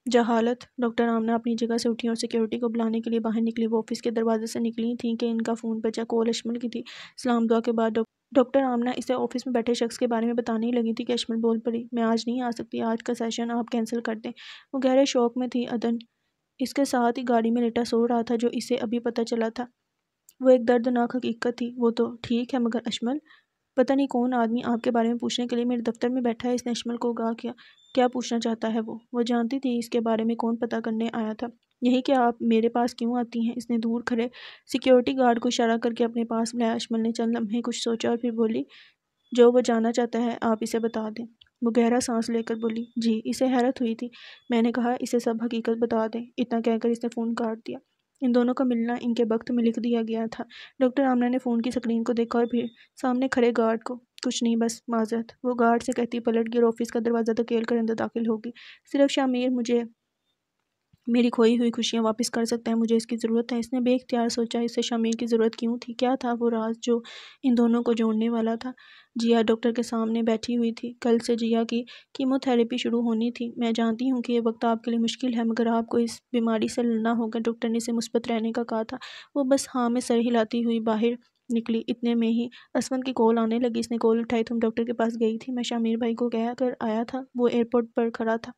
جہالت. ڈاکٹر آمنہ اپنی جگہ سے اٹھی اور سیکیورٹی کو بلانے کے لیے باہر نکلی. وہ آفس کے دروازے سے نکلی تھیں کہ ان کا فون بجا. کال اشمل کی تھی. سلام دعا کے بعد ڈاکٹر آمنہ اسے آفس میں بیٹھے شخص کے بارے میں بتانے لگی تھی کہ اشمل بول پڑی. میں آج نہیں آ سکتی. آج کا سیشن آپ کینسل کر دیں. وہ گہرے شوق میں تھی. عدن اس کے ساتھ ہی گاڑی میں لیٹا سو رہا تھا جو اسے ابھی پتہ چلا تھا. وہ ایک دردناک حقیقت تھی. وہ تو ٹھیک ہے، مگر اشمل؟ پتہ نہیں کون آدمی آپ کے بارے میں پوچھنے کے لیے میرے دفتر میں بیٹھا ہے. اس نے اشمل کو آگاہ کیا. کیا پوچھنا چاہتا ہے وہ جانتی تھی اس کے بارے میں کون پتہ کرنے آیا تھا. یہی کہ آپ میرے پاس کیوں آتی ہیں. اس نے دور کھڑے سیکیورٹی گارڈ کو اشارہ کر کے اپنے پاس بلایا. اشمل نے چند لمحے کچھ سوچا اور پھر بولی. جو وہ جاننا چاہتا ہے آپ اسے بتا دیں. وہ گہرا سانس لے کر بولی. جی. اسے حیرت ہوئی تھی. میں نے کہا اسے سب حقیقت بتا دیں. اتنا کہہ کر اس نے فون کاٹ دیا. ان دونوں کا ملنا ان کے وقت میں لکھ دیا گیا تھا. ڈاکٹر آمنہ نے فون کی سکرین کو دیکھا اور پھر سامنے کھڑے گارڈ کو. کچھ نہیں، بس معذرت. وہ گارڈ سے کہتی پلٹ گئی اور آفس کا دروازہ دھکیل کر اندر داخل ہوگی. صرف شامیر مجھے میری کھوئی ہوئی خوشیاں واپس کر سکتا ہے. مجھے اس کی ضرورت ہے. اس نے بے اختیار سوچا اسے شامیر کی ضرورت کیوں تھی. کیا تھا وہ راز جو ان دونوں کو جوڑنے والا تھا. جیا ڈاکٹر کے سامنے بیٹھی ہوئی تھی. کل سے جیا کی کیمو تھراپی شروع ہونی تھی. میں جانتی ہوں کہ یہ وقت آپ کے لیے مشکل ہے، مگر آپ کو اس بیماری سے لڑنا ہوگا. ڈاکٹر نے اسے مثبت رہنے کا کہا تھا. وہ بس ہاں میں سر ہلاتی ہوئی باہر نکلی. اتنے میں ہی اسون کی کال آنے لگی. اس نے کال اٹھائی. تم ڈاکٹر کے پاس گئی تھی؟ میں شامیر بھائی کو کہہ کر آیا تھا. وہ ایئرپورٹ پر کھڑا تھا.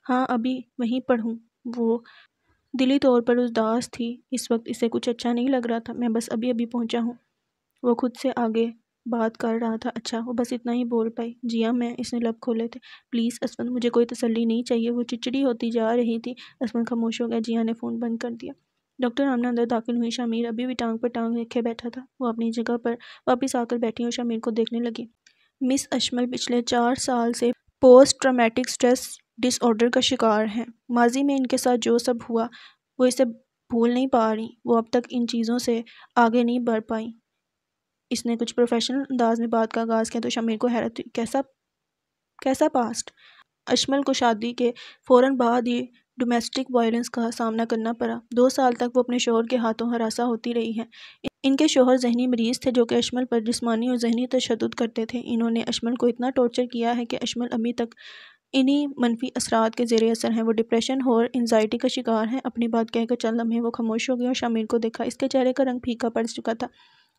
ہاں ابھی وہیں پر ہوں. وہ دلی طور پر اداس تھی. اس وقت اسے کچھ اچھا نہیں لگ رہا تھا. میں بس ابھی پہنچا ہوں. وہ خود سے آگے بات کر رہا تھا. اچھا. وہ بس اتنا ہی بول پائی. جیا میں. اس نے لب کھولے تھے. پلیز اسون، مجھے کوئی تسلی نہیں چاہیے. وہ چڑچڑی ہوتی جا رہی تھی. اسون خاموش ہو گیا. جیا نے فون بند کر دیا. ڈاکٹر آمنہ اندر داخل ہوئی. شامیر ابھی بھی ٹانگ پر ٹانگ رکھے بیٹھا تھا. وہ اپنی جگہ پر واپس آ کر بیٹھی اور شامیر کو دیکھنے لگی. مس اشمل پچھلے 4 سال سے پوسٹ ٹرامیٹک سٹریس ڈس آرڈر کا شکار ہیں. ماضی میں ان کے ساتھ جو سب ہوا وہ اسے بھول نہیں پا رہی. وہ اب تک ان چیزوں سے آگے نہیں بڑھ پائی. اس نے کچھ پروفیشنل انداز میں بات کا آغاز کیا تو شامیر کو حیرت ہوئی. کیسا پاسٹ؟ اشمل کو شادی کے فوراً بعد ہی ڈومیسٹک وائلنس کا سامنا کرنا پڑا. 2 سال تک وہ اپنے شوہر کے ہاتھوں ہراساں ہوتی رہی ہیں. ان کے شوہر ذہنی مریض تھے جو کہ اشمل پر جسمانی اور ذہنی تشدد کرتے تھے. انہوں نے اشمل کو اتنا ٹارچر کیا ہے کہ اشمل ابھی تک انہی منفی اثرات کے زیر اثر ہیں. وہ ڈپریشن اور انزائٹی کا شکار ہیں. اپنی بات کہہ کر چند لمحے وہ خاموش ہو گئی اور شامیر کو دیکھا. اس کے چہرے کا رنگ پھیکا پڑ چکا تھا.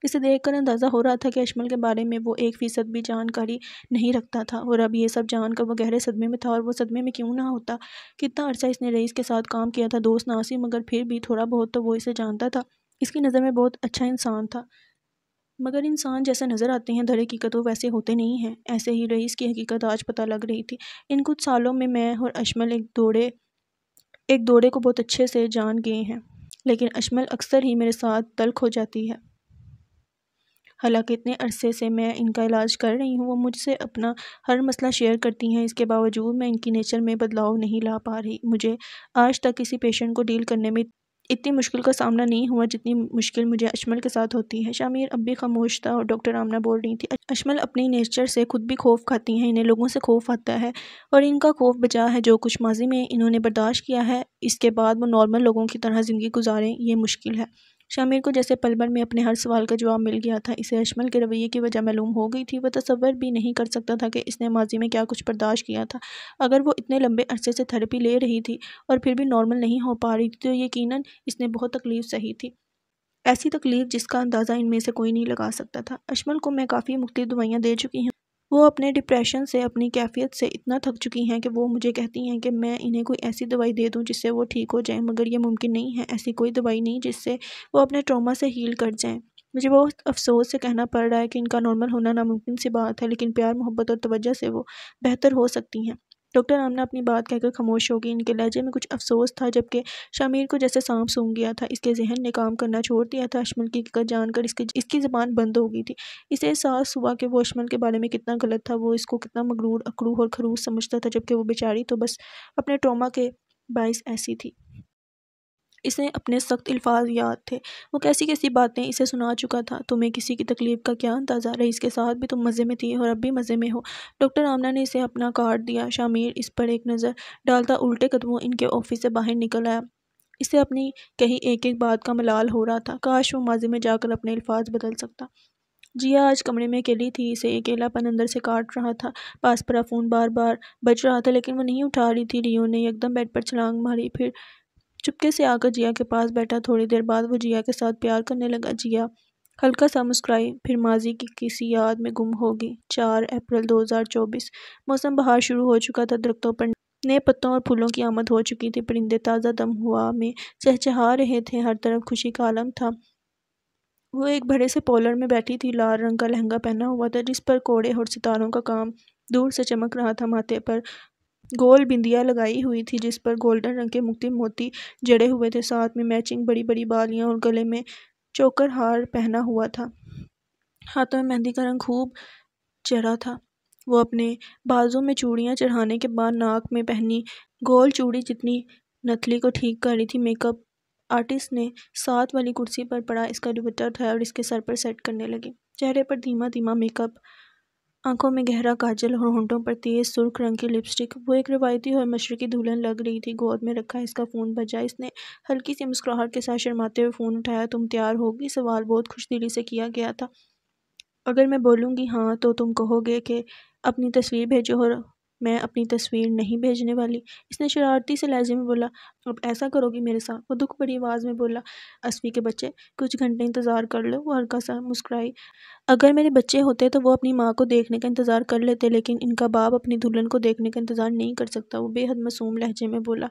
اسے دیکھ کر اندازہ ہو رہا تھا کہ اشمل کے بارے میں وہ 1% بھی جانکاری نہیں رکھتا تھا، اور اب یہ سب جان کر وہ گہرے صدمے میں تھا. اور وہ صدمے میں کیوں نہ ہوتا. کتنا عرصہ اس نے رئیس کے ساتھ کام کیا تھا. دوست ناسی، مگر پھر بھی تھوڑا بہت تو وہ اسے جانتا تھا. اس کی نظر میں بہت اچھا انسان تھا. مگر انسان جیسے نظر آتے ہیں در حقیقت وہ ویسے ہوتے نہیں ہیں۔ ایسے ہی رئیس کی حقیقت آج پتہ لگ رہی تھی۔ ان کچھ سالوں میں اور اشمل ایک دوڑے کو بہت اچھے سے جان گئے ہیں، لیکن اشمل اکثر ہی میرے ساتھ تلخ ہو جاتی ہے۔ حالانکہ اتنے عرصے سے میں ان کا علاج کر رہی ہوں، وہ مجھ سے اپنا ہر مسئلہ شیئر کرتی ہیں، اس کے باوجود میں ان کی نیچر میں بدلاؤ نہیں لا پا رہی۔ مجھے آج تک کسی پیشنٹ کو ڈیل کرنے میں اتنی مشکل کا سامنا نہیں ہوا جتنی مشکل مجھے اشمل کے ساتھ ہوتی ہے۔ شامر اب بھی خاموش تھا اور ڈاکٹر آمنہ بول رہی تھی، اشمل اپنی نیچر سے خود بھی خوف کھاتی ہیں، انہیں لوگوں سے خوف آتا ہے، اور ان کا خوف بجا ہے جو کچھ ماضی میں انہوں نے برداشت کیا ہے، اس کے بعد وہ نارمل لوگوں کی طرح زندگی گزاریں، یہ مشکل ہے۔ شامر کو جیسے پل بھر میں اپنے ہر سوال کا جواب مل گیا تھا۔ اسے اشمل کے رویے کی وجہ معلوم ہو گئی تھی۔ وہ تصور بھی نہیں کر سکتا تھا کہ اس نے ماضی میں کیا کچھ برداشت کیا تھا۔ اگر وہ اتنے لمبے عرصے سے تھراپی لے رہی تھی اور پھر بھی نارمل نہیں ہو پا رہی تھی تو یقیناً اس نے بہت تکلیف سہی تھی، ایسی تکلیف جس کا اندازہ ان میں سے کوئی نہیں لگا سکتا تھا۔ اشمل کو میں کافی مختلف دوائیاں دے چکی ہوں۔ وہ اپنے ڈپریشن سے، اپنی کیفیت سے اتنا تھک چکی ہیں کہ وہ مجھے کہتی ہیں کہ میں انہیں کوئی ایسی دوائی دے دوں جس سے وہ ٹھیک ہو جائیں، مگر یہ ممکن نہیں ہے۔ ایسی کوئی دوائی نہیں جس سے وہ اپنے ٹراما سے ہیل کر جائیں۔ مجھے بہت افسوس سے کہنا پڑ رہا ہے کہ ان کا نارمل ہونا ناممکن سی بات ہے، لیکن پیار، محبت اور توجہ سے وہ بہتر ہو سکتی ہیں۔ ڈاکٹر آمنہ اپنی بات کہہ کر خاموش ہو گئی۔ ان کے لہجے میں کچھ افسوس تھا، جبکہ شامر کو جیسے سانپ سونگھ گیا تھا۔ اس کے ذہن نے کام کرنا چھوڑ دیا تھا۔ اشمل کی حقیقت جان کر اس کی زبان بند ہو گئی تھی۔ اسے احساس ہوا کہ وہ اشمل کے بارے میں کتنا غلط تھا، وہ اس کو کتنا مغرور، اکڑو اور خروش سمجھتا تھا، جبکہ وہ بیچاری تو بس اپنے ٹراما کے باعث ایسی تھی۔ اسے اپنے سخت الفاظ یاد تھے، وہ کیسی کیسی باتیں اسے سنا چکا تھا۔ تمہیں کسی کی تکلیف کا کیا اندازہ، رئیس کے ساتھ بھی تم مزے میں تھی اور اب بھی مزے میں ہو۔ ڈاکٹر آمنہ نے اسے اپنا کارڈ دیا۔ شامر اس پر ایک نظر ڈالتا الٹے قدموں ان کے آفس سے باہر نکل آیا۔ اسے اپنی کہی ایک ایک بات کا ملال ہو رہا تھا، کاش وہ ماضی میں جا کر اپنے الفاظ بدل سکتا۔ جیا آج کمرے میں اکیلی تھی، اسے اکیلا پن اندر سے کاٹ رہا تھا۔ پاس پڑا فون بار بار بج رہا تھا لیکن وہ نہیں اٹھا رہی تھی۔ ریو نے یکدم بیڈ پر چھلانگ ماری، پھر چپکے سے آ کر جیا کے پاس بیٹھا۔ تھوڑی دیر بعد وہ جیا کے ساتھ پیار کرنے لگا۔ جیا ہلکا سا مسکرائی، پھر ماضی کی کسی یاد میں گم ہو گئی۔ 4 اپریل 2024۔ موسم بہار شروع ہو چکا تھا، درختوں پر نئے پتوں اور پھولوں کی آمد ہو چکی تھی، پرندے تازہ دم ہوا میں چہچہا رہے تھے، ہر طرف خوشی کا عالم تھا۔ وہ ایک بڑے سے پولر میں بیٹھی تھی، لال رنگ کا لہنگا پہنا ہوا تھا جس پر کوڑے اور ستاروں کا کام دور سے چمک رہا تھا۔ ماتھے پر گول بندیا لگائی ہوئی تھی جس پر گولڈن رنگ کے مختلف موتی جڑے ہوئے تھے، ساتھ میں میچنگ بڑی بڑی بالیاں اور گلے میں چوکر ہار پہنا ہوا تھا۔ ہاتھوں میں مہندی کا رنگ خوب چڑھا تھا۔ وہ اپنے بازوں میں چوڑیاں چڑھانے کے بعد ناک میں پہنی گول چوڑی جتنی نتھلی کو ٹھیک کر رہی تھی۔ میک اپ آرٹسٹ نے ساتھ والی کرسی پر پڑا اس کا دوپٹہ اٹھایا اور اس کے سر پر سیٹ کرنے لگی۔ چہرے پر دھیما دھیما میک اپ، آنکھوں میں گہرا کاجل اور ہونٹوں پر تیز سرخ رنگ کی لپسٹک۔ وہ ایک روایتی اور مشرقی دلہن لگ رہی تھی۔ گود میں رکھا اس کا فون بجا۔ اس نے ہلکی سی مسکراہٹ کے ساتھ شرماتے ہوئے فون اٹھایا۔ تم تیار ہوگی؟ سوال بہت خوش دلی سے کیا گیا تھا۔ اگر میں بولوں گی ہاں تو تم کہو گے کہ اپنی تصویر بھیجو، اور میں اپنی تصویر نہیں بھیجنے والی، اس نے شرارتی سے لہجے میں بولا۔ اب ایسا کرو گی میرے ساتھ؟ وہ دکھ بھری آواز میں بولا۔ اسفی کے بچے، کچھ گھنٹے انتظار کر لو، وہ ہلکا سا مسکرائی۔ اگر میرے بچے ہوتے تو وہ اپنی ماں کو دیکھنے کا انتظار کر لیتے، لیکن ان کا باپ اپنی دلہن کو دیکھنے کا انتظار نہیں کر سکتا، وہ بے حد معصوم لہجے میں بولا۔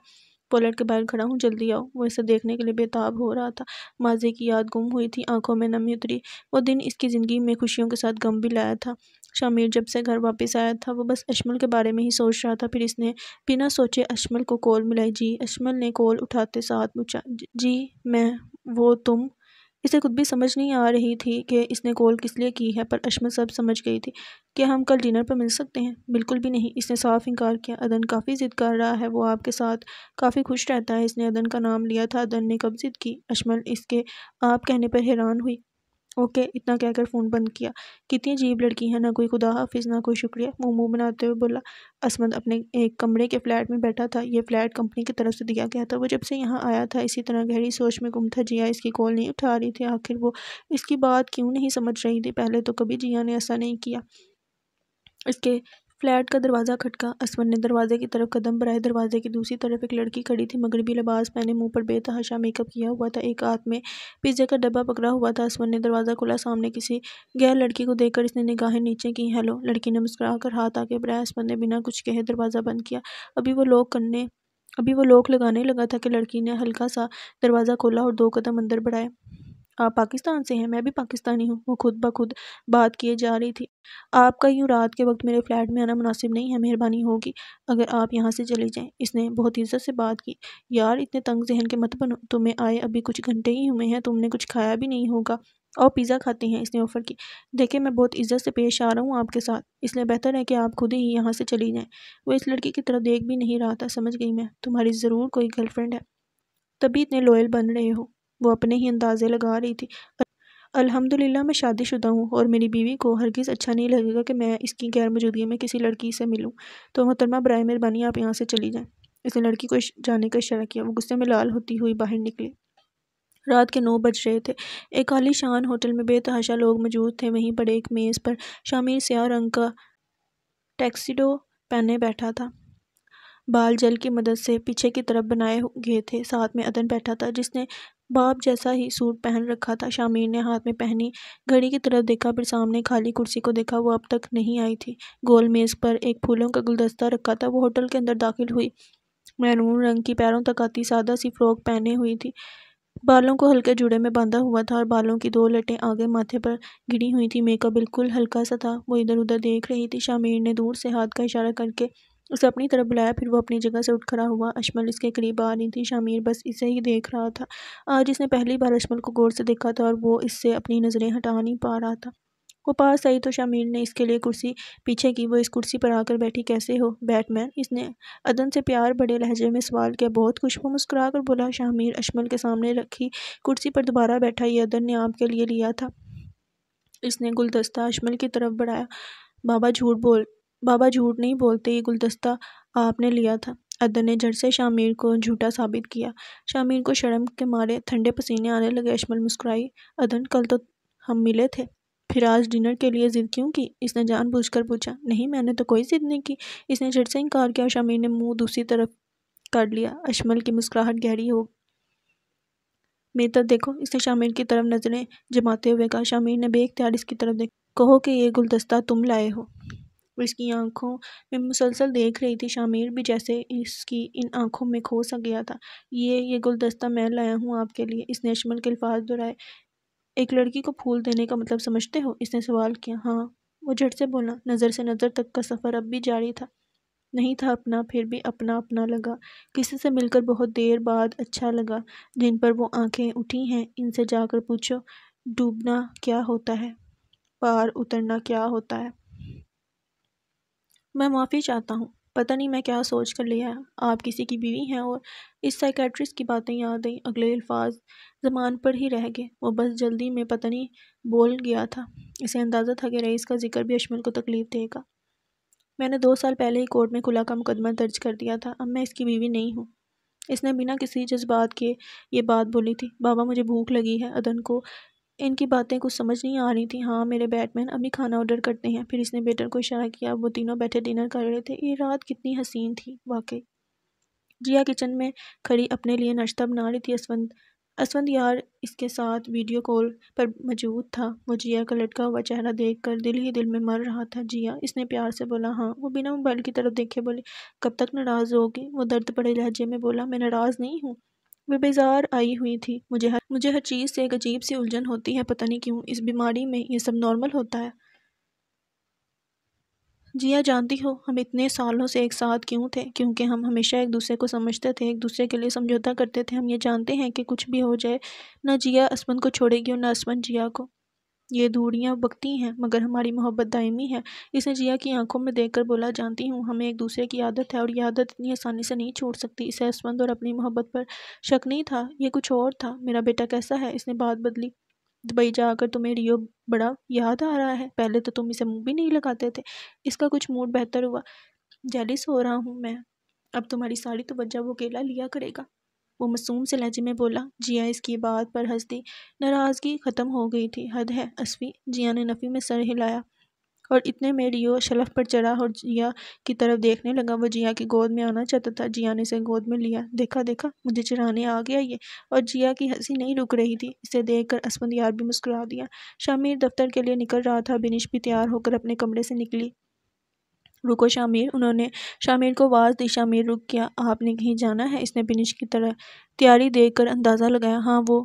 پولر کے باہر کھڑا ہوں، جلدی آؤ۔ وہ اسے دیکھنے کے لیے بے تاب ہو رہا تھا۔ ماضی کی یاد گم ہوئی تھی، آنکھوں میں نمی اتری۔ وہ دن اس کی زندگی میں خوشیوں کے ساتھ غم بھی لایا تھا۔ شامر جب سے گھر واپس آیا تھا وہ بس اشمل کے بارے میں ہی سوچ رہا تھا۔ پھر اس نے بنا سوچے اشمل کو کال ملائی۔ جی؟ اشمل نے کال اٹھاتے ساتھ پوچھا۔ جی میں، وہ تم؟ اسے خود بھی سمجھ نہیں آ رہی تھی کہ اس نے کال کس لیے کی ہے، پر اشمل سب سمجھ گئی تھی۔ کیا ہم کل ڈنر پر مل سکتے ہیں؟ بالکل بھی نہیں، اس نے صاف انکار کیا۔ عدن کافی ضد کر رہا ہے، وہ آپ کے ساتھ کافی خوش رہتا ہے۔ اس نے عدن کا نام لیا تھا۔ عدن نے کب ضد کی؟ اشمل اس کے آپ کہنے پر حیران ہوئی۔ اوکے، اتنا کہہ کر فون بند کیا۔ کتنی عجیب لڑکی ہے، نہ کوئی خدا حافظ نہ کوئی شکریہ، وہ منہ بناتے ہوئے بولا۔ عصمت اپنے ایک کمرے کے فلیٹ میں بیٹھا تھا۔ یہ فلیٹ کمپنی کی طرف سے دیا گیا تھا۔ وہ جب سے یہاں آیا تھا اسی طرح گہری سوچ میں گم تھا۔ جیا اس کی کال نہیں اٹھا رہی تھی، آخر وہ اس کی بات کیوں نہیں سمجھ رہی تھی؟ پہلے تو کبھی جیا نے ایسا نہیں کیا۔ اس کے فلیٹ کا دروازہ کھٹکا۔ عصمت نے دروازے کی طرف قدم بڑھائے۔ دروازے کی دوسری طرف ایک لڑکی کھڑی تھی، مغربی لباس پہنے، منہ پر بے تحاشا میک اپ کیا ہوا تھا، ایک ہاتھ میں پیزے کا ڈبہ پکڑا ہوا تھا۔ عصمت نے دروازہ کھولا، سامنے کسی غیر لڑکی کو دیکھ کر اس نے نگاہیں نیچے کی۔ ہیلو، لڑکی نے مسکرا کر ہاتھ آگے بڑھایا۔ عصمت نے بنا کچھ کہے دروازہ بند کیا۔ ابھی وہ لوک لگانے لگا تھا کہ لڑکی نے ہلکا سا دروازہ کھولا اور 2 قدم اندر بڑھائے۔ آپ پاکستان سے ہیں؟ میں بھی پاکستانی ہوں، وہ خود بخود بات کیے جا رہی تھی۔ آپ کا یوں رات کے وقت میرے فلیٹ میں آنا مناسب نہیں ہے، مہربانی ہوگی اگر آپ یہاں سے چلی جائیں۔ اس نے بہت عزت سے بات کی۔ یار اتنے تنگ ذہن کے مت بنو، تمہیں آئے ابھی کچھ گھنٹے ہی ہوئے ہیں، تم نے کچھ کھایا بھی نہیں ہوگا، اور پیزا کھاتے ہیں، اس نے آفر کی۔ دیکھیں میں بہت عزت سے پیش آ رہا ہوں آپ کے ساتھ، اس لیے بہتر ہے کہ آپ خود ہی یہاں سے چلی جائیں۔ وہ اس لڑکی کی طرف دیکھ بھی نہیں رہا تھا۔ سمجھ گئی میں، تمہاری ضرور کوئی گرل فرینڈ ہے، تبھی اتنے لوئل بن رہے ہو۔ وہ اپنے ہی اندازے لگا رہی تھی۔ الحمدللہ میں شادی شدہ ہوں اور میری بیوی کو ہرگز اچھا نہیں لگے گا کہ میں اس کی غیر موجودگی میں کسی لڑکی سے ملوں، تو محترمہ برائے مہربانی آپ یہاں سے چلی جائیں۔ اس نے لڑکی کو جانے کا اشارہ کیا۔ وہ غصے میں لال ہوتی ہوئی باہر نکلی۔ رات کے 9 بج رہے تھے۔ ایک عالی شان ہوٹل میں بے تحاشا لوگ موجود تھے۔ وہیں پر ایک میز پر شامیر سیاہ رنگ کا ٹیکسیڈو پہنے بیٹھا تھا، بال جل کی مدد سے پیچھے کی طرف بنائے گئے تھے۔ ساتھ میں عدن بیٹھا تھا جس نے باپ جیسا ہی سوٹ پہن رکھا تھا۔ شامیر نے ہاتھ میں پہنی گھڑی کی طرف دیکھا، پھر سامنے کھالی کرسی کو دیکھا، وہ اب تک نہیں آئی تھی۔ گول میز پر ایک پھولوں کا گلدستہ رکھا تھا۔ وہ ہوٹل کے اندر داخل ہوئی۔ میرون رنگ کی پیروں تک آتی سادہ سی فراک پہنے ہوئی تھی، بالوں کو ہلکے جوڑے میں باندھا ہوا تھا اور بالوں کی 2 لٹیں آگے ماتھے پر گری ہوئی تھی۔ میک اپ بالکل ہلکا سا تھا۔ وہ ادھر ادھر دیکھ رہی تھی۔ شامیر نے دور سے ہاتھ کا اشارہ کر کے اسے اپنی طرف بلایا، پھر وہ اپنی جگہ سے اٹھ کھڑا ہوا۔ اشمل اس کے قریب آ رہی تھی۔ شامیر بس اسے ہی دیکھ رہا تھا۔ آج اس نے پہلی بار اشمل کو غور سے دیکھا تھا اور وہ اس سے اپنی نظریں ہٹا نہیں پا رہا تھا۔ وہ پاس آئی تو شامیر نے اس کے لیے کرسی پیچھے کی۔ وہ اس کرسی پر آ کر بیٹھی۔ کیسے ہو بیٹ مین؟ اس نے عدن سے پیار بھرے لہجے میں سوال کیا۔ بہت خوش۔ وہ مسکرا کر بولا۔ شامیر اشمل کے سامنے رکھی کرسی پر دوبارہ بیٹھا۔ یہ عدن نے آپ کے لیے لیا تھا۔ اس نے گلدستہ اشمل کی طرف بڑھایا۔ بابا جھوٹ نہیں بولتے، یہ گلدستہ آپ نے لیا تھا۔ عدن نے جھٹ سے شامیر کو جھوٹا ثابت کیا۔ شامیر کو شرم کے مارے ٹھنڈے پسینے آنے لگے۔ اشمل مسکرائی۔ عدن کل تو ہم ملے تھے، پھر آج ڈنر کے لیے ضد کیوں کی؟ اس نے جان بوجھ کر پوچھا۔ نہیں میں نے تو کوئی ضد نہیں کی، اس نے جھٹ سے انکار کیا اور شامیر نے منہ دوسری طرف کر لیا۔ اشمل کی مسکراہٹ گہری ہو۔ میری طرف دیکھو، اس نے شامیر کی طرف نظریں جماتے ہوئے کہا۔ شامیر نے بے اختیار اس کی طرف دیکھا۔ کہو کہ یہ گلدستہ تم لائے ہو۔ وہ اس کی آنکھوں میں مسلسل دیکھ رہی تھی۔ شامیر بھی جیسے اس کی ان آنکھوں میں کھو سا گیا تھا۔ یہ گلدستہ میں لایا ہوں آپ کے لیے، اس نے اشمل کے الفاظ دہرائے۔ ایک لڑکی کو پھول دینے کا مطلب سمجھتے ہو؟ اس نے سوال کیا۔ ہاں، وہ جھٹ سے بولا۔ نظر سے نظر تک کا سفر اب بھی جاری تھا۔ نہیں تھا اپنا، پھر بھی اپنا اپنا لگا۔ کسی سے مل کر بہت دیر بعد اچھا لگا۔ جن پر وہ آنکھیں اٹھی ہیں ان سے جا کر پوچھو، ڈوبنا کیا ہوتا ہے، پار اترنا کیا ہوتا ہے۔ میں معافی چاہتا ہوں، پتہ نہیں میں کیا سوچ کر لیا ہے۔ آپ کسی کی بیوی ہیں اور اس سائیکیٹرسٹ کی باتیں یاد آئیں۔ اگلے الفاظ زبان پر ہی رہ گئے۔ وہ بس جلدی میں پتہ نہیں بول گیا تھا۔ اسے اندازہ تھا کہ رئیس کا ذکر بھی اشمل کو تکلیف دے گا۔ میں نے 2 سال پہلے ہی کورٹ میں خلا کا مقدمہ درج کر دیا تھا، اب میں اس کی بیوی نہیں ہوں۔ اس نے بنا کسی جذبات کے یہ بات بولی تھی۔ بابا مجھے بھوک لگی ہے۔ عدن کو ان کی باتیں کچھ سمجھ نہیں آ رہی تھی۔ ہاں میرے بیٹ مین، ابھی کھانا آرڈر کرتے ہیں۔ پھر اس نے ویٹر کو اشارہ کیا۔ وہ تینوں بیٹھے ڈنر کر رہے تھے۔ یہ رات کتنی حسین تھی واقعی۔ جیا کچن میں کھڑی اپنے لیے ناشتہ بنا رہی تھی۔ اسفند یار اس کے ساتھ ویڈیو کال پر موجود تھا۔ وہ جیا کا لٹکا ہوا چہرہ دیکھ کر دل ہی دل میں مر رہا تھا۔ جیا، اس نے پیار سے بولا۔ ہاں، وہ بنا موبائل کی طرف دیکھے بولی۔ کب تک ناراض ہوگی؟ وہ درد بھرے لہجے میں بولا۔ میں ناراض نہیں ہوں۔ وہ بیزار آئی ہوئی تھی۔ مجھے ہر چیز سے ایک عجیب سی الجھن ہوتی ہے، پتہ نہیں کیوں۔ اس بیماری میں یہ سب نارمل ہوتا ہے۔ جیا جانتی ہو ہم اتنے سالوں سے ایک ساتھ کیوں تھے؟ کیونکہ ہم ہمیشہ ایک دوسرے کو سمجھتے تھے، ایک دوسرے کے لیے سمجھوتا کرتے تھے۔ ہم یہ جانتے ہیں کہ کچھ بھی ہو جائے، نہ جیا اسمن کو چھوڑے گی اور نہ اسمن جیا کو۔ یہ دوریاں وقتی ہیں مگر ہماری محبت دائمی ہے۔ اس نے جیا کی آنکھوں میں دیکھ کر بولا۔ جانتی ہوں ہمیں ایک دوسرے کی عادت ہے اور یہ عادت اتنی آسانی سے نہیں چھوٹ سکتی۔ اسے اسمن اور اپنی محبت پر شک نہیں تھا، یہ کچھ اور تھا۔ میرا بیٹا کیسا ہے؟ اس نے بات بدلی۔ دبئی جا کر تمہیں ریو بڑا یاد آ رہا ہے؟ پہلے تو تم اسے منہ بھی نہیں لگاتے تھے۔ اس کا کچھ موڈ بہتر ہوا؟ جیلس ہو رہا ہوں میں، اب تمہاری ساری توجہ وہ اکیلا لیا کرے گا، وہ معصوم سے لہجے میں بولا۔ جیا اس کی بات پر ہنس دی۔ ناراضگی ختم ہو گئی تھی۔ حد ہے اسفی، جیا نے نفی میں سر ہلایا اور اتنے میں ریو شلف پر چڑھا اور جیا کی طرف دیکھنے لگا۔ وہ جیا کی گود میں آنا چاہتا تھا۔ جیا نے اسے گود میں لیا۔ دیکھا مجھے چرانے آ گیا یہ، اور جیا کی ہنسی نہیں رک رہی تھی۔ اسے دیکھ کر اسفند یار بھی مسکرا دیا۔ شامیر دفتر کے لیے نکل رہا تھا۔ بنش بھی تیار ہو کر اپنے کمرے سے نکلی۔ رکو شامیر، انہوں نے شامیر کو آواز دی۔ شامیر رک گیا۔ آپ نے کہیں جانا ہے؟ اس نے بنش کی طرح تیاری دیکھ کر اندازہ لگایا۔ ہاں، وہ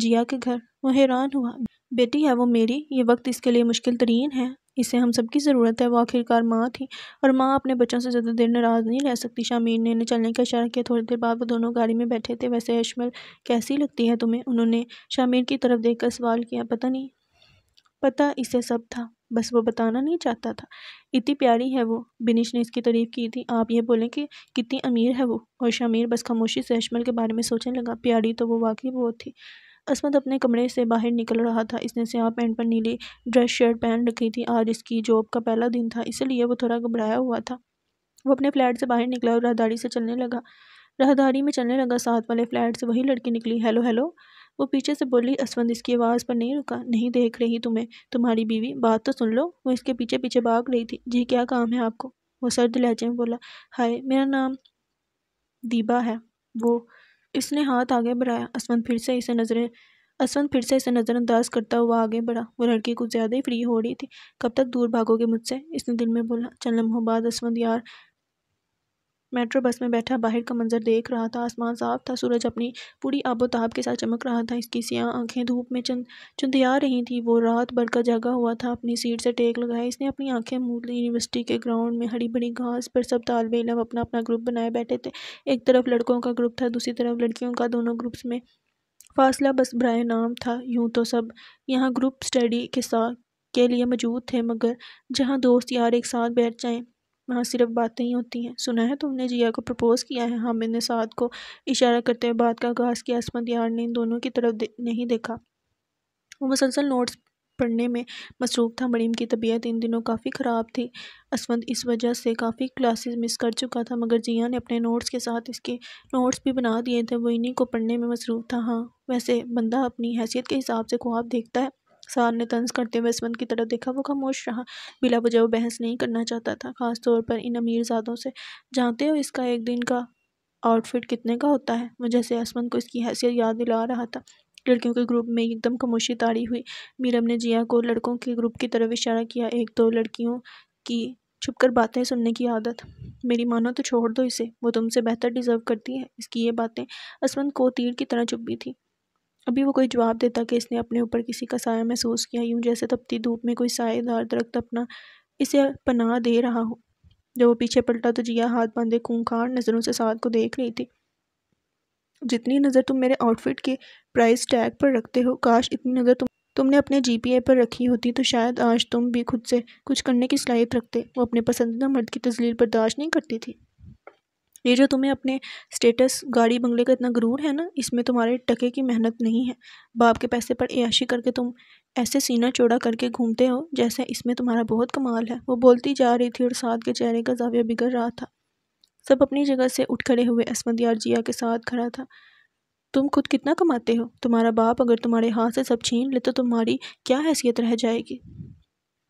جیا کے گھر۔ وہ حیران ہوا۔ بیٹی ہے وہ میری، یہ وقت اس کے لیے مشکل ترین ہے، اسے ہم سب کی ضرورت ہے۔ وہ آخرکار ماں تھی اور ماں اپنے بچوں سے زیادہ دیر ناراض نہیں رہ سکتی۔ شامین نے انہیں چلنے کا اشارہ کیا۔ تھوڑی دیر بعد وہ دونوں گاڑی میں بیٹھے تھے۔ ویسے اشمل کیسی لگتی ہے تمہیں؟ انہوں نے شامین کی طرف دیکھ کر سوال کیا۔ پتہ نہیں، پتہ اسے سب تھا، بس وہ بتانا نہیں چاہتا تھا۔ اتنی پیاری ہے وہ، بنش نے اس کی تعریف کی تھی۔ آپ یہ بولیں کہ کتنی امیر ہے وہ؟ اور شامیر بس خاموشی سے اشمل کے بارے میں سوچنے لگا۔ پیاری تو وہ واقعی بہت تھی۔ عصمت اپنے کمرے سے باہر نکل رہا تھا۔ اس نے سیاہ پینٹ پر نیلی ڈریس شرٹ پہن رکھی تھی۔ آج اس کی جاب کا پہلا دن تھا، اس لیے وہ تھوڑا گھبرایا ہوا تھا۔ وہ اپنے فلیٹ سے باہر نکلا اور راہداری میں چلنے لگا۔ ساتھ والے فلیٹ سے وہی لڑکی نکلی۔ ہیلو ہیلو، وہ پیچھے سے بولی۔ عصمت اس کی آواز پر نہیں رکا۔ نہیں دیکھ رہی تمہیں تمہاری بیوی؟ بات تو سن لو۔ وہ اس کے پیچھے پیچھے بھاگ رہی تھی۔ جی کیا کام ہے آپ کو؟ وہ سرد لہجے میں بولا۔ ہائے، میرا نام دیبا ہے۔ وہ اس نے ہاتھ آگے بڑھایا۔ عصمت پھر سے اسے نظر انداز کرتا ہوا آگے بڑھا۔ وہ لڑکی کچھ زیادہ ہی فری ہو رہی تھی۔ کب تک دور بھاگو گے مجھ سے؟ اس نے دل میں بولا۔ چند لمحوں بعد عصمت یار میٹرو بس میں بیٹھا باہر کا منظر دیکھ رہا تھا۔ آسمان صاف تھا، سورج اپنی پوری آب و تاب کے ساتھ چمک رہا تھا۔ اس کی سیاہ آنکھیں دھوپ میں چندیا رہی تھیں۔ وہ رات بھر کا جاگا ہوا تھا۔ اپنی سیٹ سے ٹیک لگائے اس نے اپنی آنکھیں موند لی۔ یونیورسٹی کے گراؤنڈ میں ہری بھری گھاس پر سب طالب علم اپنا اپنا گروپ بنائے بیٹھے تھے۔ ایک طرف لڑکوں کا گروپ تھا، دوسری طرف لڑکیوں کا۔ دونوں گروپس میں فاصلہ بس برائے نام تھا۔ یوں تو سب یہاں گروپ اسٹڈی کے لیے موجود تھے، مگر جہاں دوست یار ایک ساتھ بیٹھ جائیں وہاں صرف باتیں ہی ہوتی ہیں۔ سنا ہے تم نے جیا کو پرپوز کیا ہے؟ حامد نے سعد کو اشارہ کرتے ہوئے بات کا آغاز کیا۔ عصمت یار نے ان دونوں کی طرف نہیں دیکھا۔ وہ مسلسل نوٹس پڑھنے میں مصروف تھا۔ مریم کی طبیعت ان دنوں کافی خراب تھی۔ عصمت اس وجہ سے کافی کلاسز مس کر چکا تھا، مگر جیا نے اپنے نوٹس کے ساتھ اس کے نوٹس بھی بنا دیے تھے۔ وہ انہی کو پڑھنے میں مصروف تھا۔ ہاں، ویسے بندہ اپنی حیثیت کے حساب سے خواب دیکھتا ہے۔ سعد نے طنز کرتے ہوئے عصمت کی طرف دیکھا۔ وہ خاموش رہا۔ بلا وجہ وہ بحث نہیں کرنا چاہتا تھا، خاص طور پر ان امیر زادوں سے۔ جانتے ہو اس کا ایک دن کا آؤٹ فٹ کتنے کا ہوتا ہے؟ وہ جیسے عصمت کو اس کی حیثیت یاد دلا رہا تھا۔ لڑکیوں کے گروپ میں ایک دم خاموشی طاری ہوئی۔ میرم نے جیا کو لڑکوں کے گروپ کی طرف اشارہ کیا۔ ایک تو لڑکیوں کی چھپ کر باتیں سننے کی عادت، میری مانو تو چھوڑ دو اسے، وہ تم سے بہتر ڈیزرو کرتی ہے۔ اس کی یہ باتیں عصمت کو تیر کی طرح چبھی تھی۔ ابھی وہ کوئی جواب دیتا کہ اس نے اپنے اوپر کسی کا سایہ محسوس کیا، یوں جیسے تپتی دھوپ میں کوئی سایہ دار درخت اسے پناہ دے رہا ہو۔ جب وہ پیچھے پلٹا تو جیا ہاتھ باندھے خونخوار نظروں سے سعد کو دیکھ رہی تھی۔ جتنی نظر تم میرے آؤٹ فٹ کے پرائس ٹیگ پر رکھتے ہو، کاش اتنی نظر تم نے اپنے جی پی اے پر رکھی ہوتی تو شاید آج تم بھی خود سے کچھ کرنے کی صلاحیت رکھتے۔ وہ اپنے پسندیدہ مرد کی تذلیل برداشت نہیں کرتی تھی۔ یہ جو تمہیں اپنے سٹیٹس، گاڑی بنگلے کا اتنا غرور ہے نا، اس میں تمہارے ٹکے کی محنت نہیں ہے۔ باپ کے پیسے پر عیاشی کر کے تم ایسے سینہ چوڑا کر کے گھومتے ہو جیسے اس میں تمہارا بہت کمال ہے۔ وہ بولتی جا رہی تھی اور سعد کے چہرے کا زاویہ بگڑ رہا تھا۔ سب اپنی جگہ سے اٹھ کھڑے ہوئے۔ عصمت یار جیا کے ساتھ کھڑا تھا۔ تم خود کتنا کماتے ہو؟ تمہارا باپ اگر تمہارے ہاتھ سے سب چھین لے تو تمہاری کیا حیثیت رہ جائے گی؟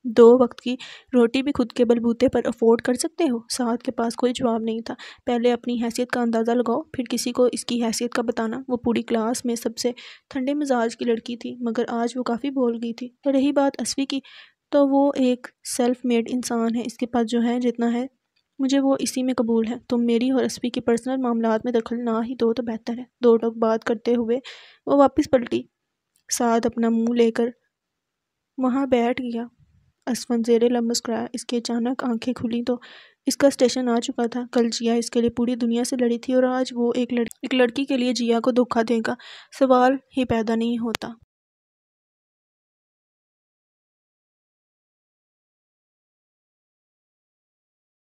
2 وقت کی روٹی بھی خود کے بلبوتے پر افورڈ کر سکتے ہو؟ سعد کے پاس کوئی جواب نہیں تھا۔ پہلے اپنی حیثیت کا اندازہ لگاؤ، پھر کسی کو اس کی حیثیت کا بتانا۔ وہ پوری کلاس میں سب سے ٹھنڈے مزاج کی لڑکی تھی، مگر آج وہ کافی بول گئی تھی۔ اور رہی بات اسوی کی، تو وہ ایک سیلف میڈ انسان ہے، اس کے پاس جو ہے جتنا ہے مجھے وہ اسی میں قبول ہے۔ تم میری اور اسوی کی پرسنل معاملات میں دخل نہ ہی دو تو بہتر ہے۔ 2 ٹوک بات کرتے ہوئے وہ واپس پلٹی۔ سعد اپنا منہ لے کر وہاں بیٹھ گیا۔ عصمت زیر لب مسکرایا۔ اس کی اچانک آنکھیں کھلیں تو اس کا اسٹیشن آ چکا تھا۔ کل جیا اس کے لیے پوری دنیا سے لڑی تھی اور آج وہ ایک لڑکی کے لیے جیا کو دھوکہ دے گا، سوال ہی پیدا نہیں ہوتا۔